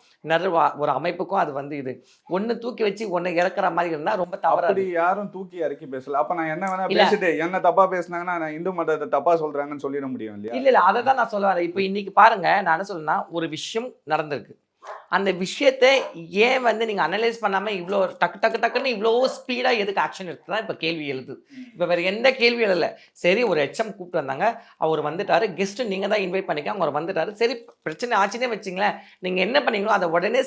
ஒரு அமைப்புக்கும் அது வந்து இது. ஒண்ணு தூக்கி வச்சு ஒண்ணு இறக்குற மாதிரி இருந்தா ரொம்ப தவறா அப்படி இருக்கு. யாரும் தூக்கி இறக்கி பேசல. அப்ப நான் என்ன வேணா இல்ல பேசிட்டு என்ன தப்பா பேசுனாங்கன்னா நான் இந்து மதத்தை தப்பா சொல்றாங்கன்னு சொல்லிட முடியும் இல்லையா? இல்ல அதை தான் நான் சொல்ல வரேன். இப்போ இன்னைக்கு பாருங்க, நான் என்ன சொல்றேன்னா, ஒரு விஷயம் நடந்திருக்கு. அந்த விஷயத்தை ஏன் வந்து நீங்க அனலைஸ் பண்ணாம இவ்வளோ டக்குன்னு இவ்வளோ ஸ்பீடா எதுக்கு ஆக்ஷன் எடுத்துதான் இப்ப கேள்வி எழுது. இப்ப வேற எந்த கேள்வி எழுதல. சரி, ஒரு எச்எம் கூப்பிட்டு வந்தாங்க, அவர் வந்துட்டாரு, கெஸ்ட் நீங்க தான் இன்வைட் பண்ணிக்க, அவர் வந்துட்டாரு. சரி, பிரச்சனை ஆச்சுன்னே வச்சுங்களேன், நீங்க என்ன பண்ணீங்களோ அதை உடனே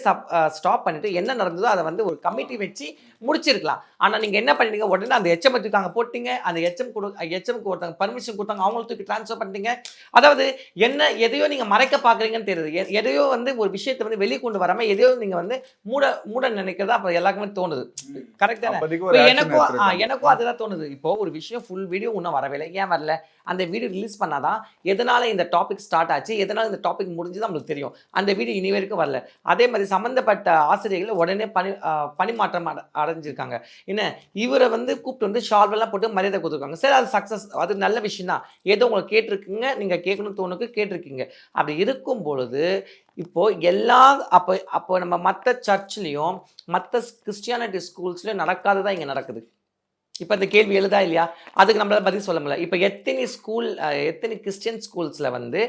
ஸ்டாப் பண்ணிட்டு என்ன நடந்ததோ அதை வந்து ஒரு கமிட்டி வச்சு முடிச்சிருக்கலாம். ஆனா நீங்க என்ன பண்ணீங்க, உடனே அந்த எச்எம் தூக்காங்க போட்டீங்க, அந்த எச்எம்க்கு ஒருத்தங்க பர்மிஷன் கொடுத்தாங்க, அவங்களுக்கு தூக்கி டிரான்ஸ்ஃபர் பண்ணிட்டீங்க. அதாவது என்ன எதையோ நீங்க மறைக்க பாக்குறீங்கன்னு தெரியுது. எதையோ வந்து ஒரு விஷயத்தை வந்து வெளியே கொண்டு வராம எதையோ நீங்க வந்து மூட நினைக்கிறதா அப்ப எல்லாருக்குமே தோணுது. கரெக்ட் தானே? எனக்கும் அதுதான் தோணுது. இப்போ ஒரு விஷயம் ஃபுல் வீடியோ இன்னும் வரவே இல்லை. ஏன் வரல? அந்த வீடியோ ரிலீஸ் பண்ணாதான் எதனால இந்த டாபிக் ஸ்டார்ட் ஆச்சு, எதனால இந்த டாபிக் முடிஞ்சது நம்மளுக்கு தெரியும். அந்த வீடியோ இனி வரைக்கும் வரல. அதே மாதிரி சம்பந்தப்பட்ட ஆசிரியர்கள் உடனே பணிமாற்றம் அடைஞ்சிருக்காங்க. என்ன, இவரை வந்து கூப்பிட்டு வந்து ஷால்வெல்லாம் போட்டு மரியாதை கொடுத்துருக்காங்க. சரி, அது சக்சஸ், அது நல்ல விஷயம் தான். ஏதோ உங்களை கேட்டிருக்குங்க, நீங்க கேட்கணும்னு தோணுக்கு கேட்டிருக்கீங்க. அப்படி இருக்கும் பொழுது இப்போ அப்போ நம்ம மற்ற சர்ச்லயும் மற்ற கிறிஸ்டியானிட்டி ஸ்கூல்ஸ்லயும் நடக்காததான் இங்க நடக்குது. இப்போ இந்த கேள்வி எழுதா இல்லையா? அதுக்கு நம்மளால பதில் சொல்ல முடியல. இப்போ எத்தனை கிறிஸ்டியன் ஸ்கூல்ஸில் வந்து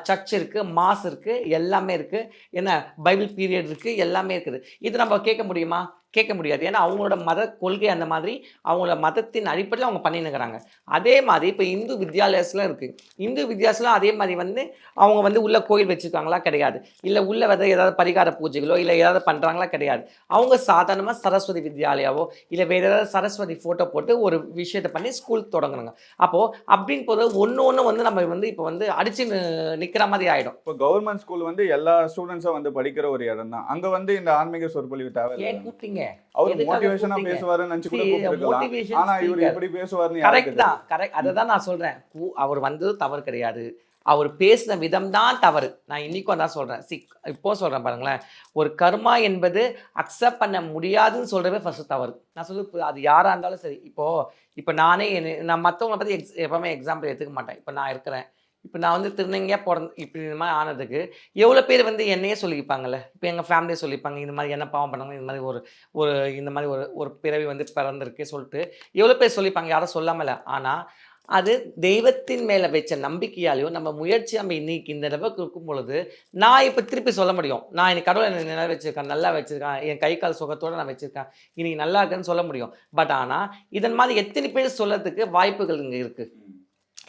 சர்ச் இருக்குது, மாஸ் இருக்குது, எல்லாமே இருக்குது, என்ன பைபிள் பீரியட் இருக்குது, எல்லாமே இருக்குது. இது நம்ம கேட்க முடியுமா? கேட்க முடியாது. ஏன்னா அவங்களோட மத கொள்கை அந்த மாதிரி, அவங்களோட மதத்தின் அடிப்படையில் அவங்க பண்ணினுக்கிறாங்க. அதே மாதிரி இப்போ இந்து வித்யாலயஸ்லாம் இருக்குது. இந்து வித்யாலயஸ்லாம் அதே மாதிரி வந்து அவங்க வந்து உள்ள கோயில் வச்சுருக்காங்களா? கிடையாது. இல்லை உள்ள வந்து ஏதாவது பரிகார பூஜைகளோ இல்லை ஏதாவது பண்ணுறாங்களா? கிடையாது. அவங்க சாதாரணமாக சரஸ்வதி வித்யாலயாவோ இல்லை வேறு ஏதாவது சரஸ்வதி ஃபோட்டோ போட்டு ஒரு விஷயத்தை பண்ணி ஸ்கூல் தொடங்குறாங்க. அப்போது அப்படின்னு போது ஒன்று வந்து நம்ம வந்து இப்போ வந்து அடிச்சு நிற்கிற மாதிரி ஆகிடும். இப்போ கவர்மெண்ட் ஸ்கூல் வந்து எல்லா ஸ்டூடெண்ட்ஸும் வந்து படிக்கிற ஒரு இடம் தான். அங்கே வந்து இந்த ஆன்மீக சொற்பொழிவு தேவை. ஏன் கூப்பிட்டீங்க? அவர் மோட்டிவேஷனா பேசுவாருன்னு நினைச்சு கூட கூப்பிட்டுருக்கலாம். ஆனா இவர் எப்படி பேசுவாருன்னு கரெக்ட் தான். கரெக்ட், அததான் நான் சொல்றேன். அவர் வந்தது தவறு கிடையாது, அவர் பேசின விதம் தான் தவறு. நான் இன்னைக்கும் தான் சொல்றேன். இப்போ சொல்றேன் பாருங்களேன், ஒரு கர்மா என்பது அக்செப்ட் பண்ண முடியாதுன்னு சொல்றவே ஃபர்ஸ்ட் தவறு. நான் சொல்ல அது யாரா இருந்தாலும் சரி. இப்போ நான் மற்றவங்களை பத்தி எப்பவுமே எக்ஸாம்பிள் எடுத்துக்க மாட்டேன். இப்போ நான் இருக்கிறேன், இப்போ நான் வந்து திருநங்கையாக இப்படி இந்த மாதிரி ஆனதுக்கு எவ்வளோ பேர் வந்து என்னையே சொல்லிப்பாங்கல்ல. இப்போ எங்கள் ஃபேமிலியே சொல்லிப்பாங்க, இந்த மாதிரி என்ன பாவம் பண்ணாங்க, இந்த மாதிரி இந்த மாதிரி ஒரு பிறவி வந்து பிறந்திருக்கு சொல்லிட்டு எவ்வளோ பேர் சொல்லிப்பாங்க, யாரும் சொல்லாமல. ஆனால் அது தெய்வத்தின் மேலே வச்ச நம்பிக்கையாலையும் நம்ம முயற்சி நம்ம இன்னைக்கு இந்த அளவுக்கு இருக்கும் பொழுது நான் இப்போ திருப்பி சொல்ல முடியும், நான் இன்னைக்கு கடவுளை நல்லா வச்சுருக்கேன், நல்லா வச்சுருக்கேன், என் கை கால் சுகத்தோடு நான் வச்சுருக்கேன், இன்னைக்கு நல்லா இருக்குன்னு சொல்ல முடியும். பட் ஆனால் இதன் மாதிரி எத்தனை பேர் சொல்லறதுக்கு வாய்ப்புகள் இங்கே இருக்குது?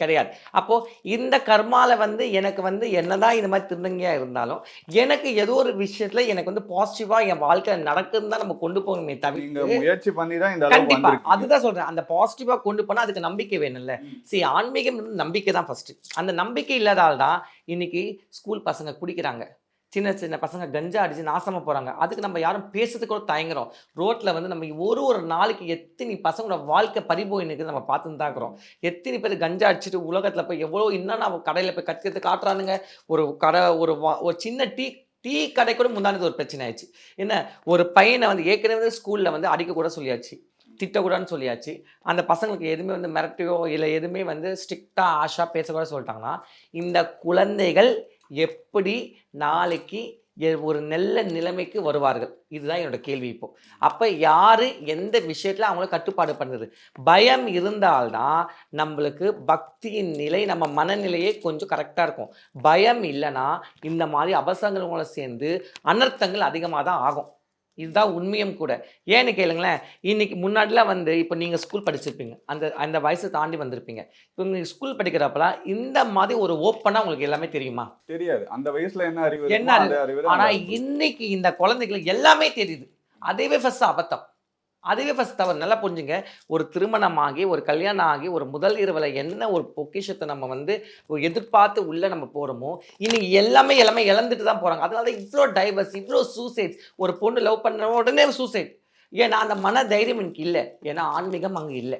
கிடையாது. அப்போ இந்த கர்மால வந்து எனக்கு வந்து என்னதான் இந்த மாதிரி திருநங்கையா இருந்தாலும் எனக்கு ஏதோ ஒரு விஷயத்துல எனக்கு வந்து பாசிட்டிவா என் வாழ்க்கையில நடக்குதுன்னு தான் நம்ம கொண்டு போகணுமே தவிர முயற்சி பண்ணி தான் இந்த கண்டிப்பா அதுதான் சொல்றேன். அந்த பாசிட்டிவா கொண்டு போனா அதுக்கு நம்பிக்கை வேணும்ல. சரி, ஆன்மீகம் நம்பிக்கை தான் ஃபர்ஸ்ட். அந்த நம்பிக்கை இல்லாதால் தான் இன்னைக்கு ஸ்கூல் பசங்க குடிக்கிறாங்க, சின்ன பசங்க கஞ்சா அடிச்சு நாசமா போறாங்க. அதுக்கு நம்ம யாரும் பேசுறதுக்கு கூட தயங்குறோம். ரோட்ல வந்து நம்ம ஒரு நாளைக்கு எத்தனை பசங்களோட வாழ்க்கை பறிபோய் நிற்குது நம்ம பார்த்துன்னு தான் இருக்கிறோம். எத்தனை பேர் கஞ்சா அடிச்சுட்டு உலகத்துல போய் எவ்வளோ இன்னும் நம்ம கடையில போய் கத்துக்கிறது காட்டுறானுங்க. ஒரு கடை ஒரு சின்ன டீ கடை கூட முந்தானது ஒரு பிரச்சனை ஆயிடுச்சு. என்ன, ஒரு பையனை வந்து ஏற்கனவே ஸ்கூல்ல வந்து அடிக்க கூட சொல்லியாச்சு, திட்டக்கூடாதுன்னு சொல்லியாச்சு. அந்த பசங்களுக்கு எதுவுமே வந்து மிரட்டியோ இல்லை எதுவுமே வந்து ஸ்ட்ரிக்டா ஆஷா பேசக்கூட சொல்லிட்டாங்கன்னா இந்த குழந்தைகள் எப்படி நாளைக்கு ஒரு நல்ல நிலைமைக்கு வருவார்கள். இதுதான் என்னோட கேள்வி இப்போ. அப்போ யார் எந்த விஷயத்தில் அவங்கள கட்டுப்பாடு பண்ணுறது? பயம் இருந்தால்தான் நம்மளுக்கு பக்தியின் நிலை, நம்ம மனநிலையே கொஞ்சம் கரெக்டாக இருக்கும். பயம் இல்லைன்னா இந்த மாதிரி அபசங்களோட சேர்ந்து அனர்த்தங்கள் அதிகமாக தான் ஆகும். இதுதான் உண்மையும் கூட. ஏன்னு கேளுங்களேன், இன்னைக்கு முன்னாடிலாம் வந்து இப்போ நீங்கள் ஸ்கூல் படிச்சிருப்பீங்க, அந்த வயசை தாண்டி வந்திருப்பீங்க. இப்போ நீங்கள் ஸ்கூல் படிக்கிறப்பலாம் இந்த மாதிரி ஒரு ஓப்பனாக உங்களுக்கு எல்லாமே தெரியுமா? தெரியாது. அந்த வயசுல என்ன அறிவு என்ன அறிவு? ஆனால் இன்னைக்கு இந்த குழந்தைகளுக்கு எல்லாமே தெரியுது. அதுவே ஃபர்ஸ்ட் அபத்தம், அதுவே ஃபர்ஸ்ட் தவறு. நல்லா புரிஞ்சுங்க. ஒரு திருமணமாகி ஒரு கல்யாணம் ஆகி ஒரு முதல் இரவில் என்ன ஒரு பொக்கிஷத்தை நம்ம வந்து எதிர்பார்த்து உள்ளே நம்ம போகிறோமோ, இன்னைக்கு எல்லாமே இழந்துட்டு தான் போகிறாங்க. அதனால தான் இவ்வளோ டைவர்ஸ், இவ்வளோ சூசைட்ஸ். ஒரு பொண்ணு லவ் பண்ண உடனே சூசைட். ஏன்னா அந்த மன தைரியம் எனக்கு இல்லை. ஏன்னா ஆன்மீகம் அங்கே இல்லை.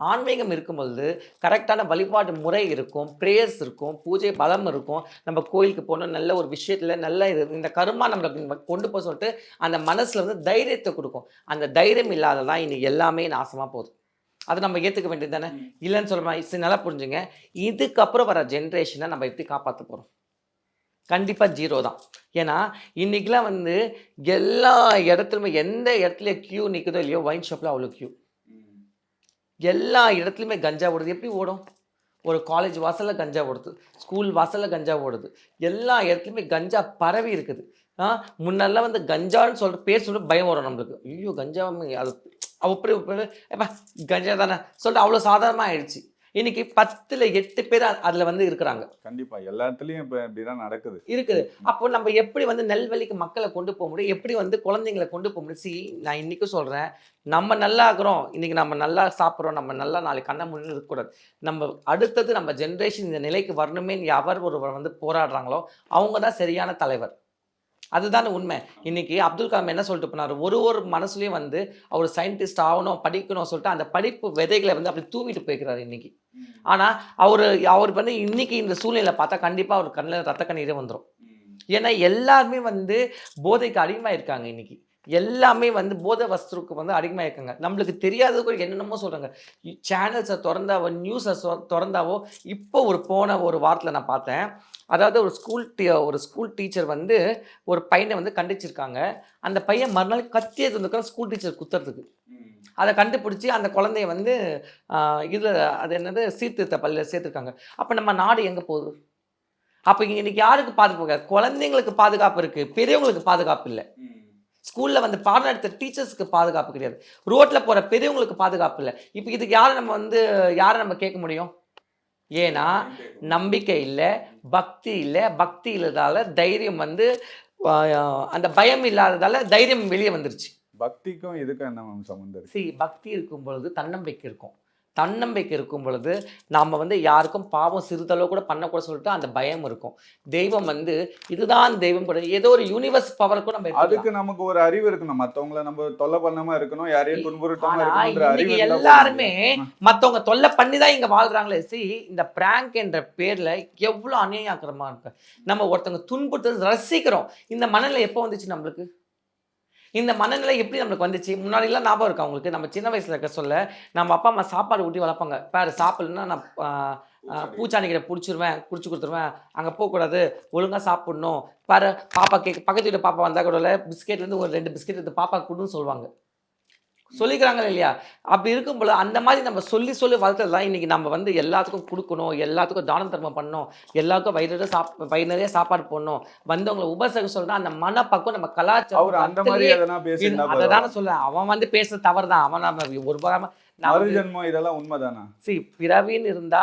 ஆன்மீகம் இருக்கும்பொழுது கரெக்டான வழிபாடு முறை இருக்கும், ப்ரேயர்ஸ் இருக்கும், பூஜை பலம் இருக்கும். நம்ம கோயிலுக்கு போகணும், நல்ல ஒரு விஷயத்தில் நல்ல இந்த கருமா நம்மளுக்கு கொண்டு போக சொல்லிட்டு அந்த மனசில் வந்து தைரியத்தை கொடுக்கும். அந்த தைரியம் இல்லாததான் இன்னைக்கு எல்லாமே நாசமாக போகுது. அதை நம்ம ஏற்றுக்க வேண்டியது தானே? இல்லைன்னு சொல்கிறோம். நல்லா புரிஞ்சுங்க. இதுக்கப்புறம் வர ஜென்ரேஷனை நம்ம எப்படி காப்பாற்ற போகிறோம்? கண்டிப்பாக ஜீரோ தான். ஏன்னா இன்றைக்கெலாம் வந்து எல்லா இடத்துலையுமே எந்த இடத்துல க்யூ நிற்குதோ இல்லையோ, ஒயின் ஷாப்பில் அவ்வளோ க்யூ. எல்லா இடத்துலையுமே கஞ்சா ஓடுது. எப்படி ஓடும்? ஒரு காலேஜ் வாசலில் கஞ்சா ஓடுது, ஸ்கூல் வாசலில் கஞ்சா ஓடுது, எல்லா இடத்துலையுமே கஞ்சா பரவி இருக்குது. முன்னெல்லாம் வந்து கஞ்சான்னு சொல்கிற பேர் சொல்லிட்டு பயம் வரும் நம்மளுக்கு. ஐயோ கஞ்சா, அது அப்படி கஞ்சா தானே சொல்லிட்டு அவ்வளோ சாதாரணமாக ஆயிடுச்சு. இன்னைக்கு 10ல் 8 பேர் அதில் வந்து இருக்கிறாங்க. கண்டிப்பாக எல்லா இடத்துலையும் இப்போ இப்படிதான் இருக்குது. அப்போ நம்ம எப்படி வந்து நல்வழிக்கு மக்களை கொண்டு போக முடியும்? எப்படி வந்து குழந்தைங்களை கொண்டு போக முடியும்? நான் இன்றைக்கும் சொல்கிறேன், நம்ம நல்லா இருக்கிறோம், இன்றைக்கி நம்ம நல்லா சாப்பிட்றோம், நம்ம நல்லா நாளைக்கு கண்ணை முன்னு இருக்கக்கூடாது. நம்ம அடுத்தது நம்ம ஜென்ரேஷன் இந்த நிலைக்கு வரணுமே யாவர் ஒருவர் வந்து போராடுறாங்களோ அவங்க தான் சரியான தலைவர். அதுதானே உண்மை. இன்னைக்கு அப்துல் கலாம் என்ன சொல்லிட்டு போனார்? ஒரு மனசுலையும் வந்து அவர் சயின்டிஸ்ட் ஆகணும், படிக்கணும் சொல்லிட்டு அந்த படிப்பு விதைகளை வந்து அப்படி தூவிட்டு போய்க்கிறாரு இன்னைக்கு. ஆனால் அவர் வந்து இன்னைக்கு இந்த சூழ்நிலை பார்த்தா கண்டிப்பாக அவர் கண்ணில் ரத்த கண்ணீரே வந்துடும். ஏன்னா எல்லாருமே வந்து போதைக்கு அடிமையாக இருக்காங்க. இன்னைக்கு எல்லாமே வந்து போதை வஸ்துக்கு வந்து அடிமையாக இருக்காங்க. நம்மளுக்கு தெரியாதது என்னென்னமோ சொல்கிறாங்க. சேனல்ஸை திறந்தாவோ, நியூஸை திறந்தாவோ, இப்போ போன ஒரு வாரத்தில் நான் பார்த்தேன். அதாவது ஒரு ஸ்கூல் டீச்சர் வந்து ஒரு பையனை வந்து கண்டிச்சிருக்காங்க. அந்த பையன் மறுநாள் கத்தியை இருந்துக்கிற ஸ்கூல் டீச்சர் குத்துறதுக்கு. அதை கண்டுபிடிச்சி அந்த குழந்தைய வந்து இதில் அது என்னது சீர்திருத்த பள்ளியில் சேர்த்துருக்காங்க. அப்போ நம்ம நாடு எங்கே போகுது? அப்போ இன்னைக்கு யாருக்கு பாதுகாப்பு? குழந்தைங்களுக்கு பாதுகாப்பு இருக்குது, பெரியவங்களுக்கு பாதுகாப்பு இல்லை. ஸ்கூலில் வந்து பாடம் நடத்த டீச்சர்ஸுக்கு பாதுகாப்பு கிடையாது, ரோட்டில் போகிற பெரியவங்களுக்கு பாதுகாப்பு இல்லை. இப்போ இதுக்கு யாரை நம்ம கேட்க முடியும்? ஏன்னா நம்பிக்கை இல்லை, பக்தி இல்லை. பக்தி இல்லாதால தைரியம் வந்து அந்த பயம் இல்லாததால தைரியம் வெளியே வந்துருச்சு. பக்திக்கும் இதுக்கும் என்ன சம்பந்தம்? பக்தி இருக்கும் பொழுது தன்னம்பிக்கை இருக்கும். தன்னம்பிக்கை இருக்கும் பொழுது நாம் வந்து யாருக்கும் பாவம் சிறிதளவு கூட பண்ணக்கூட சொல்லிட்டு அந்த பயம் இருக்கும். தெய்வம் வந்து இதுதான் தெய்வம் கூட, ஏதோ ஒரு யூனிவர்ஸ் பவருக்கும் நம்ம அதுக்கு நமக்கு ஒரு அறிவு இருக்கணும். மற்றவங்களை நம்ம தொல்லை பண்ணாம இருக்கணும், யாரையும் துன்புறுத்தாம இருக்கணும். எல்லாருமே மற்றவங்க தொல்லை பண்ணி தான் இங்கே வாழ்றாங்களே. இந்த பிராங்க் என்ற பேர்ல எவ்வளோ அநியாயக்கிரமா இருக்கு. நம்ம ஒருத்தவங்க துன்புறுத்து ரசிக்கிறோம். இந்த மனநிலை எப்போ வந்துச்சு நம்மளுக்கு? இந்த மனநிலை எப்படி நம்மளுக்கு வந்துச்சு? முன்னாடிலாம் ஞாபகம் இருக்கா உங்களுக்கு? நம்ம சின்ன வயசில் இருக்க சொல்ல நம்ம அப்பா அம்மா சாப்பாடு ஊட்டி வளர்ப்பாங்க. பாரு சாப்பிடலன்னா நான் பூச்சாண்டிக்கிட்ட பிடிச்சிருவேன், குடிச்சு கொடுத்துருவேன், அங்கே போகக்கூடாது, ஒழுங்காக சாப்பிடணும். பாரு பாப்பா பக்கத்து வீட்டு பாப்பா வந்தால் கூட பிஸ்கெட்லேருந்து ஒரு 2 பிஸ்கெட் எடுத்து பாப்பா கொடுன்னு சொல்லுவாங்க. சொல்லிக்கிறாங்க இல்லையா? அப்படி இருக்கும்போது அந்த மாதிரி நம்ம சொல்லி வளர்த்தது தான் இன்றைக்கி நம்ம வந்து எல்லாத்துக்கும் கொடுக்கணும், எல்லாத்துக்கும் தானம் தர்மம் பண்ணணும், எல்லாருக்கும் வயிறு நிறைய சாப்பாடு போடணும், வந்தவங்களை உபசரிக்க சொல்லணும். அந்த மனப்பக்கம் நம்ம கலாச்சாரம் அதை தானே சொல்ல. அவன் வந்து பேசுறது தவறு தான். அவன் நம்ம ஒரு இதெல்லாம் உண்மைதானா? பிறவின்னு இருந்தா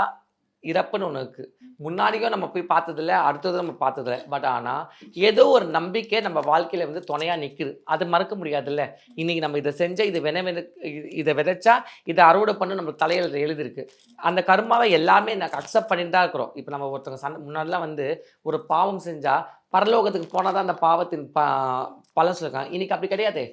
இறப்புன்னு ஒன்று இருக்குது. முன்னாடியும் நம்ம போய் பார்த்ததில்ல, அடுத்தது நம்ம பார்த்ததில்ல. பட் ஆனால் ஏதோ ஒரு நம்பிக்கை நம்ம வாழ்க்கையில் வந்து துணையாக நிற்குது. அது மறக்க முடியாதுல்ல. இன்றைக்கி நம்ம இதை செஞ்சால் இதை விதைச்சா இதை அறுவடை பண்ண நம்ம தலையில் எழுதிருக்கு. அந்த கர்மாவை எல்லாமே நாங்கள் அக்செப்ட் பண்ணிட்டு தான் இருக்கிறோம். இப்போ நம்ம ஒருத்தவங்க முன்னாடிலாம் வந்து ஒரு பாவம் செஞ்சால் பரலோகத்துக்கு போனால் தான் அந்த பாவத்தின் பலன் சொல்லியிருக்காங்க. இன்றைக்கி அப்படி கிடையாது.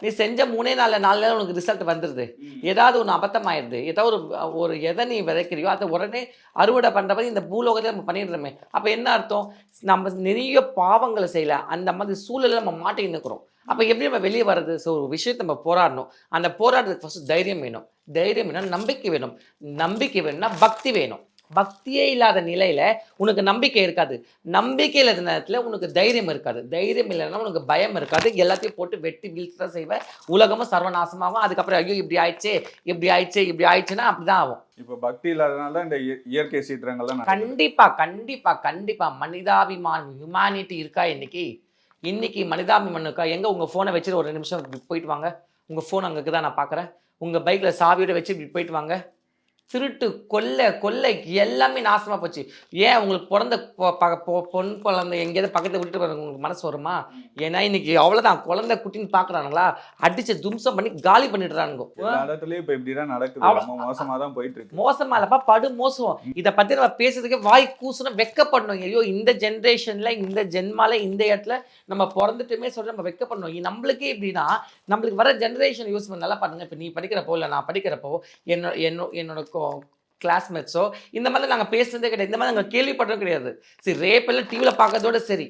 நீ செஞ்ச 3 நாள் 4 நாள் உனக்கு ரிசல்ட் வந்துடுது. ஏதாவது ஒன்று அபத்தமாயிடுது. ஏதாவது ஒரு எதை நீ விதைக்கிறியோ அதை உடனே அறுவடை பண்ணுறப்ப இந்த பூலோகத்தை நம்ம பண்ணிடுறோமே. அப்போ என்ன அர்த்தம்? நம்ம நிறைய பாவங்களை செய்யலை, அந்த மாதிரி சூழலில் நம்ம மாட்டி நிற்கிறோம். அப்போ எப்படி நம்ம வெளியே வர்றது? ஒரு விஷயத்தை நம்ம போராடணும். அந்த போராடுறதுக்கு ஃபஸ்ட்டு தைரியம் வேணும். தைரியம் வேணும், நம்பிக்கை வேணும். நம்பிக்கை வேணும்னா பக்தி வேணும். பக்தியே இல்லாத நிலையில உனக்கு நம்பிக்கை இருக்காது. நம்பிக்கை இல்லாத நேரத்துல உனக்கு தைரியம் இருக்காது. தைரியம் இல்லைன்னா உனக்கு பயம் இருக்காது. எல்லாத்தையும் போட்டு வெட்டி வீழ்த்து தான் செய்வேன். உலகமும் சர்வநாசமாகும். அதுக்கப்புறம் ஐயோ இப்படி ஆயிடுச்சு, இப்படி ஆயிடுச்சு, இப்படி ஆயிடுச்சுன்னா அப்படிதான் ஆகும். இப்போ பக்தி இல்லாதனால தான் இந்த இயற்கை சீற்றங்கள்லாம் நடக்குது. கண்டிப்பா கண்டிப்பா கண்டிப்பா மனிதாபிமானம் ஹியூமனிட்டி இருக்கா இன்னைக்கு மனிதாபிமானம் இருக்கா? எங்க உங்க போனை வச்சுட்டு ஒரு நிமிஷம் இப்படி போயிட்டு வாங்க. உங்க போன் அங்கே தான் நான் பார்க்குறேன். உங்க பைக்ல சாவியோட வச்சு இப்படி போயிட்டு வாங்க. திருட்டு கொள்ளை எல்லாமே நாசமா போச்சு. ஏன் உங்களுக்கு பிறந்த பொன் குழந்தை எங்கேயாவது பக்கத்தில் விட்டுட்டு வர உங்களுக்கு மனசு வருமா? ஏன்னா இன்னைக்கு அவ்வளோதான், குழந்தை குட்டின்னு பார்க்குறானுங்களா, அடிச்சு தும்சம் பண்ணி காலி பண்ணிடுறானுங்க. இடத்துலயும் இப்போ இப்படிதான் நடக்குது. ரொம்ப மோசமா தான் போயிட்டு இருக்கு. மோசமா இல்லப்பா, படு மோசம். இதை பத்தி நம்ம பேசுறதுக்கே வாய் கூசணும், வெக்கப்படணும். ஐயோ இந்த ஜென்ரேஷன்ல, இந்த ஜென்மால, இந்த இடத்துல நம்ம பிறந்துட்டுமே சொல்ற நம்ம வெக்கப்படணும். நம்மளுக்கே இப்படின்னா நம்மளுக்கு வர ஜென்ரேஷன் யூஸ் பண்ண நல்லா பண்ணுங்க. இப்போ நீ படிக்கிறப்போ இல்லை நான் படிக்கிறப்போ என்னோட கிளாஸ்மேட்ஸோ இந்த மாதிரி நாங்கள் பேசுறதே கிடையாது. இந்த மாதிரி நாங்கள் கேள்விப்பட்டதும் கிடையாது. சரி, ரேப் எல்லாம் டிவியில் பார்க்கறதோட சரி,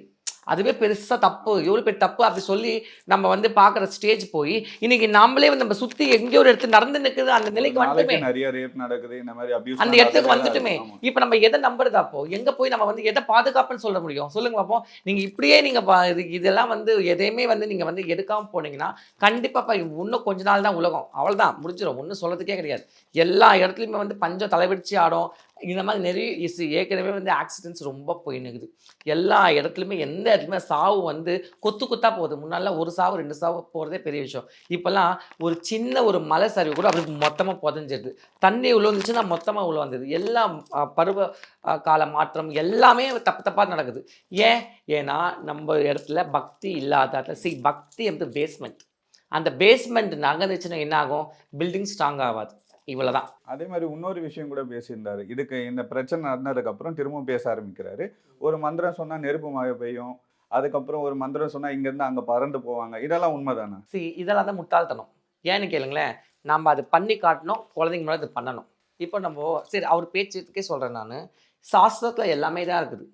அதுவே பெருசாக தப்பு, எவ்வளோ பேர் தப்பு அப்படி சொல்லி நம்ம வந்து பார்க்குற ஸ்டேஜ் போய் இன்னைக்கு நம்மளே வந்து நம்ம சுற்றி எங்கேயோ ஒரு இடத்துல நடந்து நிற்குது. அந்த நிலைக்கு வந்துட்டுமே, நிறைய ரேப் நடக்குது, இந்த மாதிரி அபியூஸ் அந்த இடத்துக்கு வந்துட்டுமே. இப்போ நம்ம எதை நம்புறது? அப்போ எங்கே போய் நம்ம வந்து எதை பாதுகாப்புன்னு சொல்ல முடியும்? சொல்லுங்க பார்ப்போம். நீங்கள் இப்படியே நீங்கள் இதெல்லாம் வந்து எதையுமே வந்து நீங்கள் வந்து எடுக்காமல் போனீங்கன்னா கண்டிப்பாக இன்னும் கொஞ்ச நாள் தான் உலகம், அவ்வளோதான், முடிஞ்சிடும். ஒன்றும் சொல்கிறதுக்கே கிடையாது. எல்லா இடத்துலையுமே வந்து பஞ்சம் தலைவடிச்சு ஆடும். இந்த மாதிரி நிறைய ஏற்கனவே வந்து ஆக்சிடென்ட்ஸ் ரொம்ப போயின்னுக்குது. எல்லா இடத்துலையுமே எந்த இடத்துலையுமே சாவு வந்து கொத்தா போகுது. முன்னாடிலாம் ஒரு சாவு 2 சாவு போகிறதே பெரிய விஷயம். இப்போல்லாம் ஒரு சின்ன ஒரு மலை சரிவு கூட அப்படி மொத்தமாக புதஞ்சிடுது. தண்ணி உள்ள வந்துச்சுன்னா மொத்தமாக உள்ள வந்தது. எல்லாம் பருவ கால மாற்றம் எல்லாமே தப்பாக நடக்குது. ஏன்னா நம்ம இடத்துல பக்தி இல்லாத பக்தி வந்து பேஸ்மெண்ட். அந்த பேஸ்மெண்ட் நகர்ந்துச்சுன்னா என்ன ஆகும்? பில்டிங் ஸ்ட்ராங் ஆகாது. இவ்வளவுதான். அதே மாதிரி இன்னொரு விஷயம் கூட பேசியிருந்தாரு. இதுக்கு இந்த பிரச்சனை நடந்ததுக்கு அப்புறம் திரும்பவும் பேச ஆரம்பிக்கிறாரு. ஒரு மந்திரம் சொன்னா நெருப்பு மழை பெய்யும், அதுக்கப்புறம் ஒரு மந்திரம் சொன்னா இங்க இருந்து அங்க பறந்து போவாங்க. இதெல்லாம் உண்மைதானே? இதெல்லாம் தான் முட்டாள்தனம். ஏன்னு கேளுங்களேன், நம்ம அது பண்ணி காட்டணும், குழந்தைங்க முன்னாடி அது பண்ணணும். இப்போ நம்ம சரி அவர் பேச்சுக்கே சொல்றேன். நான் சாஸ்திரத்துல எல்லாமே தான் இருக்குது,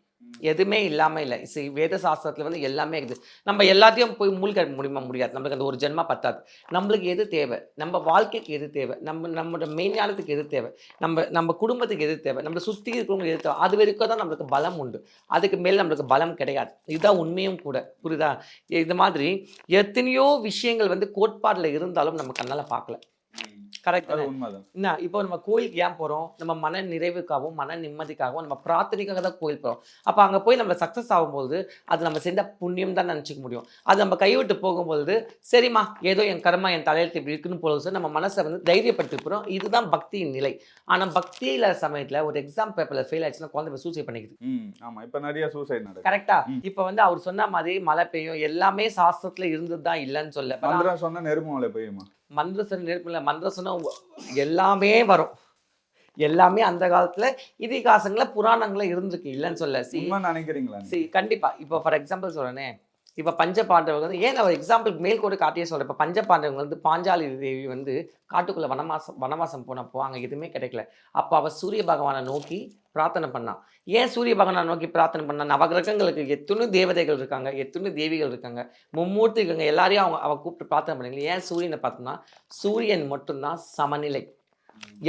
எதுவுமே இல்லாமல் இல்லை. வேத சாஸ்திரத்தில் வந்து எல்லாமே இருக்குது. நம்ம எல்லாத்தையும் போய் மூழ்க முடியாது. நம்மளுக்கு அந்த ஒரு ஜென்மா பத்தாது. நம்மளுக்கு எது தேவை, நம்ம வாழ்க்கைக்கு எது தேவை, நம்மளோட மெய்ஞானத்துக்கு எது தேவை, நம்ம குடும்பத்துக்கு எது தேவை, நம்மளை சுற்றி இருக்கிறவங்களுக்கு எது தேவை, அது வரைக்கும் தான் நம்மளுக்கு பலம் உண்டு. அதுக்கு மேல் நம்மளுக்கு பலம் கிடையாது. இதுதான் உண்மையும் கூட. புரியுதா? இது மாதிரி எத்தனையோ விஷயங்கள் வந்து கோட்பாடில் இருந்தாலும் நம்ம கண்ணால் பார்க்கல. கரெக்ட். என்ன இப்போ நம்ம கோயிலுக்கு ஏன் போகிறோம்? நம்ம மன நிறைவுக்காகவும் மன நிம்மதிக்காகவும் நம்ம பிரார்த்தனைக்காக தான் கோயில் போகிறோம். அப்போ அங்கே போய் நம்ம சக்ஸஸ் ஆகும்போது அது நம்ம செஞ்ச புண்ணியம் தான் நினச்சிக்க முடியும். அது நம்ம கைவிட்டு போகும்போது சரிம்மா ஏதோ என் கர்மா என் தலையெழுத்து இப்படி இருக்குன்னு போது நம்ம மனசை வந்து தைரியப்படுத்தி போகிறோம். இதுதான் பக்தியின் நிலை. ஆனால் பக்தி இல்லாத சமயத்தில் ஒரு எக்ஸாம் பேப்பரில் ஃபெயில் ஆயிடுச்சுன்னா குழந்தை சூசைட் பண்ணிக்குது. ஆமாம், இப்போ நிறைய சூசைட் நடக்குது. கரெக்டா? இப்போ வந்து அவர் சொன்ன மாதிரி மழை பெய்யும், எல்லாமே சாஸ்திரத்தில் இருந்தது தான் இல்லைன்னு சொல்ல. மந்திரம் சொன்னா நெருப்பு மழை பெய்யுமா? மந்திரம் நெருப்பில்லை, மந்திரம் சொன்னா எல்லாமே வரும். எல்லாமே அந்த காலத்துல இதிகாசங்கள புராணங்கள இருந்திருக்கு, இல்லைன்னு சொல்ல. நினைக்கிறீங்களா? கண்டிப்பா. இப்போ ஃபார் எக்ஸாம்பிள் சொல்றேனே, இப்போ பஞ்ச பாண்டவர்கள் வந்து ஏன் ஒரு எக்ஸாம்பிள் மேல்கோடு காட்டியே சொல்றேன். இப்போ பஞ்ச பாண்டவர்கள் வந்து பாஞ்சாலி தேவி வந்து காட்டுக்குள்ள வனவாசம் போனப்போ அங்கே எதுவுமே கிடைக்கல. அப்போ அவள் சூரிய பகவானை நோக்கி பிரார்த்தனை பண்ணான். ஏன் சூரிய பகவானை நோக்கி பிரார்த்தனை பண்ணா? நவகிரகங்களுக்கு எத்தனை தேவதைகள் இருக்காங்க, எத்தனை தேவிகள் இருக்காங்க, மும்மூர்த்தி இருக்காங்க, எல்லாரையும் அவ கூப்பிட்டு பிரார்த்தனை பண்ணீங்க. ஏன் சூரியனை பார்த்தோம்னா சூரியன் மட்டும்தான் சமநிலை.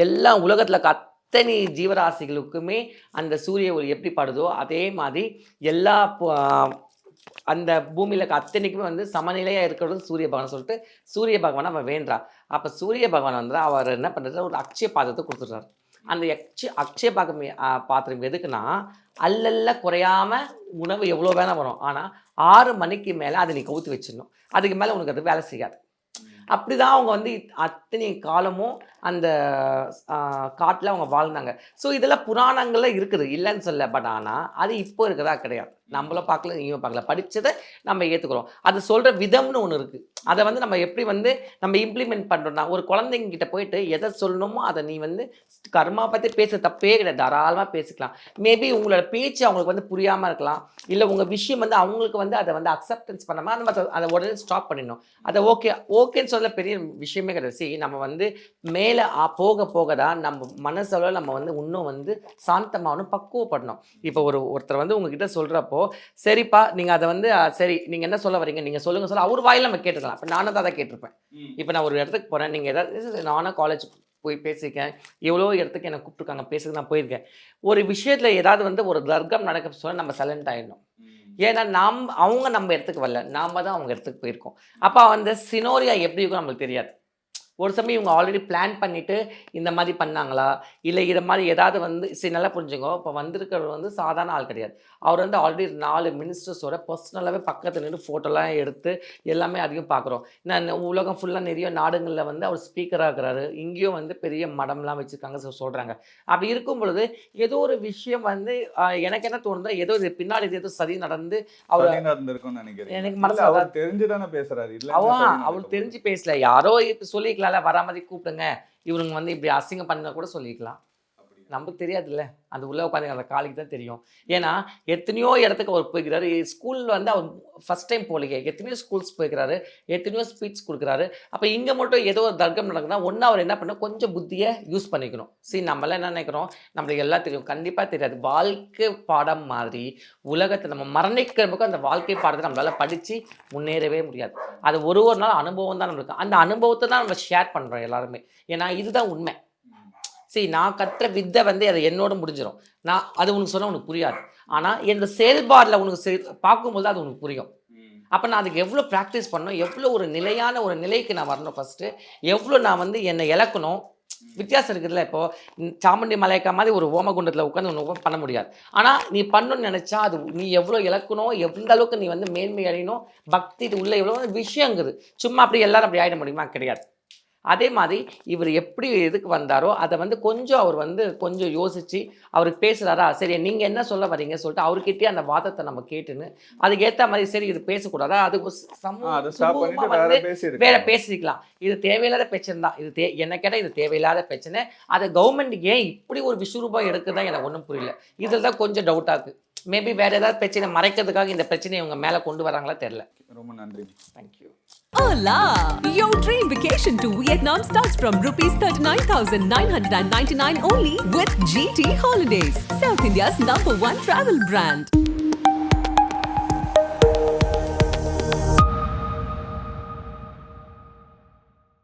எல்லா உலகத்துல அத்தனை ஜீவராசிகளுக்குமே அந்த சூரிய ஒளி எப்படி படுதோ அதே மாதிரி எல்லா அந்த பூமியில அத்தனைக்குமே வந்து சமநிலையா இருக்கிறது சூரிய பகவான் சொல்லிட்டு சூரிய பகவான் அவன் வேண்டா. அப்ப சூரிய பகவான் வந்து அவர் என்ன பண்றாரு, ஒரு அக்ஷய பாத்திரத்தை கொடுத்துட்றாரு. அந்த அக்ஷய பாத்திரம் எதுக்குன்னா அல்லல்ல குறையாம உணவு எவ்வளோ வேணா வரும், ஆனா 6 மணிக்கு மேல அதை நீ கவுத்து வச்சிடணும். அதுக்கு மேல உனக்கு அது வேலை செய்யாது. அப்படிதான் அவங்க வந்து அத்தனை காலமும் அந்த காட்டில் அவங்க வாழ்ந்தாங்க. ஸோ இதெல்லாம் புராணங்கள்ல இருக்குது, இல்லைன்னு சொல்ல. பட் ஆனால் அது இப்போ இருக்கிறதா கிடையாது. நம்மளும் பார்க்கல, நீயும் பார்க்கல, படித்ததை நம்ம ஏற்றுக்கிறோம். அது சொல்கிற விதம்னு ஒன்று இருக்குது. அதை வந்து நம்ம எப்படி வந்து நம்ம இம்ப்ளிமெண்ட் பண்ணுறோம்னா, ஒரு குழந்தைங்கிட்ட போயிட்டு எதை சொல்லணுமோ அதை நீ வந்து கர்மா பற்றி பேச தப்பே கிடையாது, தாராளமாக பேசிக்கலாம். மேபி உங்களோட பேச்சு அவங்களுக்கு வந்து புரியாமல் இருக்கலாம், இல்லை உங்கள் விஷயம் வந்து அவங்களுக்கு வந்து அதை வந்து அக்செப்டன்ஸ் பண்ணாமல் நம்ம அதை உடனே ஸ்டாப் பண்ணிடணும். அதை ஓகேன்னு சொல்ல பெரிய விஷயமே கிடையாது. நம்ம வந்து மேலே போக போக தான் நம்ம மனசளவில் நம்ம வந்து இன்னும் வந்து சாந்தமாகணும், பக்குவப்படணும். இப்போ ஒருத்தர் வந்து உங்ககிட்ட சொல்கிறப்போ சரிப்பா நீங்கள் அதை வந்து சரி நீங்கள் என்ன சொல்ல வரீங்க நீங்கள் சொல்லுங்கள் அவர் வாயில நம்ம கேட்டுக்கலாம். இப்போ நானும் தான் அதை கேட்டிருப்பேன். இப்போ நான் ஒரு இடத்துக்கு போகிறேன், நீங்கள் ஏதாவது நானும் காலேஜ் போய் பேசியிருக்கேன், எவ்வளோ இடத்துக்கு என்னை கூப்பிட்டுருக்காங்க பேசுறதுக்கு நான் போயிருக்கேன். ஒரு விஷயத்தில் ஏதாவது வந்து ஒரு தர்க்கம் நடக்க சொல்ல நம்ம சைலண்ட் ஆகிடணும். ஏன்னா அவங்க நம்ம இடத்துக்கு வரல, நாம் தான் அவங்க இடத்துக்கு போயிருக்கோம். அப்போ அந்த சினோரியா எப்படி இருக்கும் நம்மளுக்கு தெரியாது. ஒரு சமயம் இவங்க ஆல்ரெடி பிளான் பண்ணிவிட்டு இந்த மாதிரி பண்ணாங்களா, இல்லை இதை மாதிரி ஏதாவது வந்து சரி நல்லா புரிஞ்சுங்க. இப்போ வந்திருக்கிறவர் வந்து சாதாரண ஆள் கிடையாது. அவர் வந்து ஆல்ரெடி 4 மினிஸ்டர்ஸோட பர்சனலாகவே பக்கத்தில் நின்று ஃபோட்டோலாம் எடுத்து எல்லாமே அதிகம் பார்க்குறோம். நான் உலகம் ஃபுல்லாக நிறைய நாடுகளில் வந்து அவர் ஸ்பீக்கராக இருக்கிறாரு. இங்கேயும் வந்து பெரிய மடம்லாம் வச்சுருக்காங்க சொல்கிறாங்க. அப்படி இருக்கும் பொழுது ஏதோ ஒரு விஷயம் வந்து எனக்கு என்ன தோணுதோ, ஏதோ இது பின்னாடி ஏதோ சதி நடந்து அவர் எனக்கு மனசு அவர் தெரிஞ்சுதானே பேசுறாரு. அவர் தெரிஞ்சு பேசல, யாரோ சொல்லிக்கலாம் வரா மாதிரி கூப்பிடுங்க, இவருங்க வந்து இப்படி அசிங்கம் பண்ண கூட சொல்லிக்கலாம். நமக்கு தெரியாதுல்ல, அந்த உள்ள உட்காந்து அந்த காலைக்கு தான் தெரியும். ஏன்னா எத்தனையோ இடத்துக்கு அவர் போய்க்கிறாரு. ஸ்கூலில் வந்து அவர் ஃபஸ்ட் டைம் போகலையே, எத்தனையோ ஸ்கூல்ஸ் போய்க்கிறாரு, எத்தனையோ ஸ்பீச் கொடுக்குறாரு. அப்போ இங்கே மட்டும் ஏதோ ஒரு தர்க்கம் நடக்குதுன்னா ஒன்று அவர் என்ன பண்ண கொஞ்சம் புத்தியை யூஸ் பண்ணிக்கணும். சரி, நம்மளாம் என்ன நினைக்கிறோம், நம்மளுக்கு எல்லாம் தெரியும், கண்டிப்பாக தெரியாது. வாழ்க்கை பாடம் மாதிரி உலகத்தை நம்ம மரணிக்கிறதுக்கு அந்த வாழ்க்கை பாடத்தை நம்மளால் படித்து முன்னேறவே முடியாது. அது ஒரு நாள் அனுபவம் தான் நம்மளுக்கு. அந்த அனுபவத்தை தான் நம்ம ஷேர் பண்ணுறோம் எல்லாருமே. ஏன்னா இதுதான் உண்மை. சரி, நான் கற்ற வித்தை வந்து அதை என்னோட முடிஞ்சிடும். நான் அது உனக்கு சொன்னால் உனக்கு புரியாது. ஆனால் எந்த செயல்பாடில் உனக்கு பார்க்கும்போது அது உனக்கு புரியும். அப்போ நான் அதுக்கு எவ்வளோ ப்ராக்டிஸ் பண்ணணும், எவ்வளோ ஒரு நிலையான ஒரு நிலைக்கு நான் வரணும், ஃபஸ்ட்டு எவ்வளோ நான் வந்து என்னை இழக்கணும். வித்தியாசம் இருக்குதுல்ல. இப்போது சாமுண்டி மலைக்கா மாதிரி ஒரு ஓமகுண்டத்தில் உட்காந்து ஒன்று பண்ண முடியாது. ஆனால் நீ பண்ணணும்னு நினச்சா அது நீ எவ்வளோ இழக்கணும், எந்த அளவுக்கு நீ வந்து மேன்மை அடையணும், பக்தி உள்ள எவ்வளோ விஷயங்குது. சும்மா அப்படி எல்லாரும் அப்படி ஆகிட முடியுமா? கிடையாது. அதே மாதிரி இவர் எப்படி எதுக்கு வந்தாரோ அதை வந்து கொஞ்சம் அவர் வந்து கொஞ்சம் யோசித்து அவருக்கு பேசுகிறாரா, சரி நீங்கள் என்ன சொல்ல வரீங்க சொல்லிட்டு அவர்கிட்டயே அந்த வாதத்தை நம்ம கேட்டுன்னு அதுக்கேற்ற மாதிரி சரி இது பேசக்கூடாதா, அதுக்கு வேற பேசிக்கலாம். இது தேவையில்லாத பிரச்சனை தான். இது என்ன கேட்டால் இது தேவையில்லாத பிரச்சனை. அதை கவர்மெண்ட் ஏன் இப்படி ஒரு விஸ்வரூபம் எடுக்குதான் எனக்கு ஒன்றும் புரியல. இதில் தான் கொஞ்சம் டவுட்டாக இருக்குது. மேபி வேற ஏதாவது பிரச்சனை மறைக்கிறதுக்காக இந்த பிரச்சனையை இவங்க மேலே கொண்டு வராங்களா தெரியல. ரொம்ப நன்றி. Thank you. Hola! Your dream vacation to Vietnam starts from ₹39,999 only with GT Holidays, South India's #1 travel brand.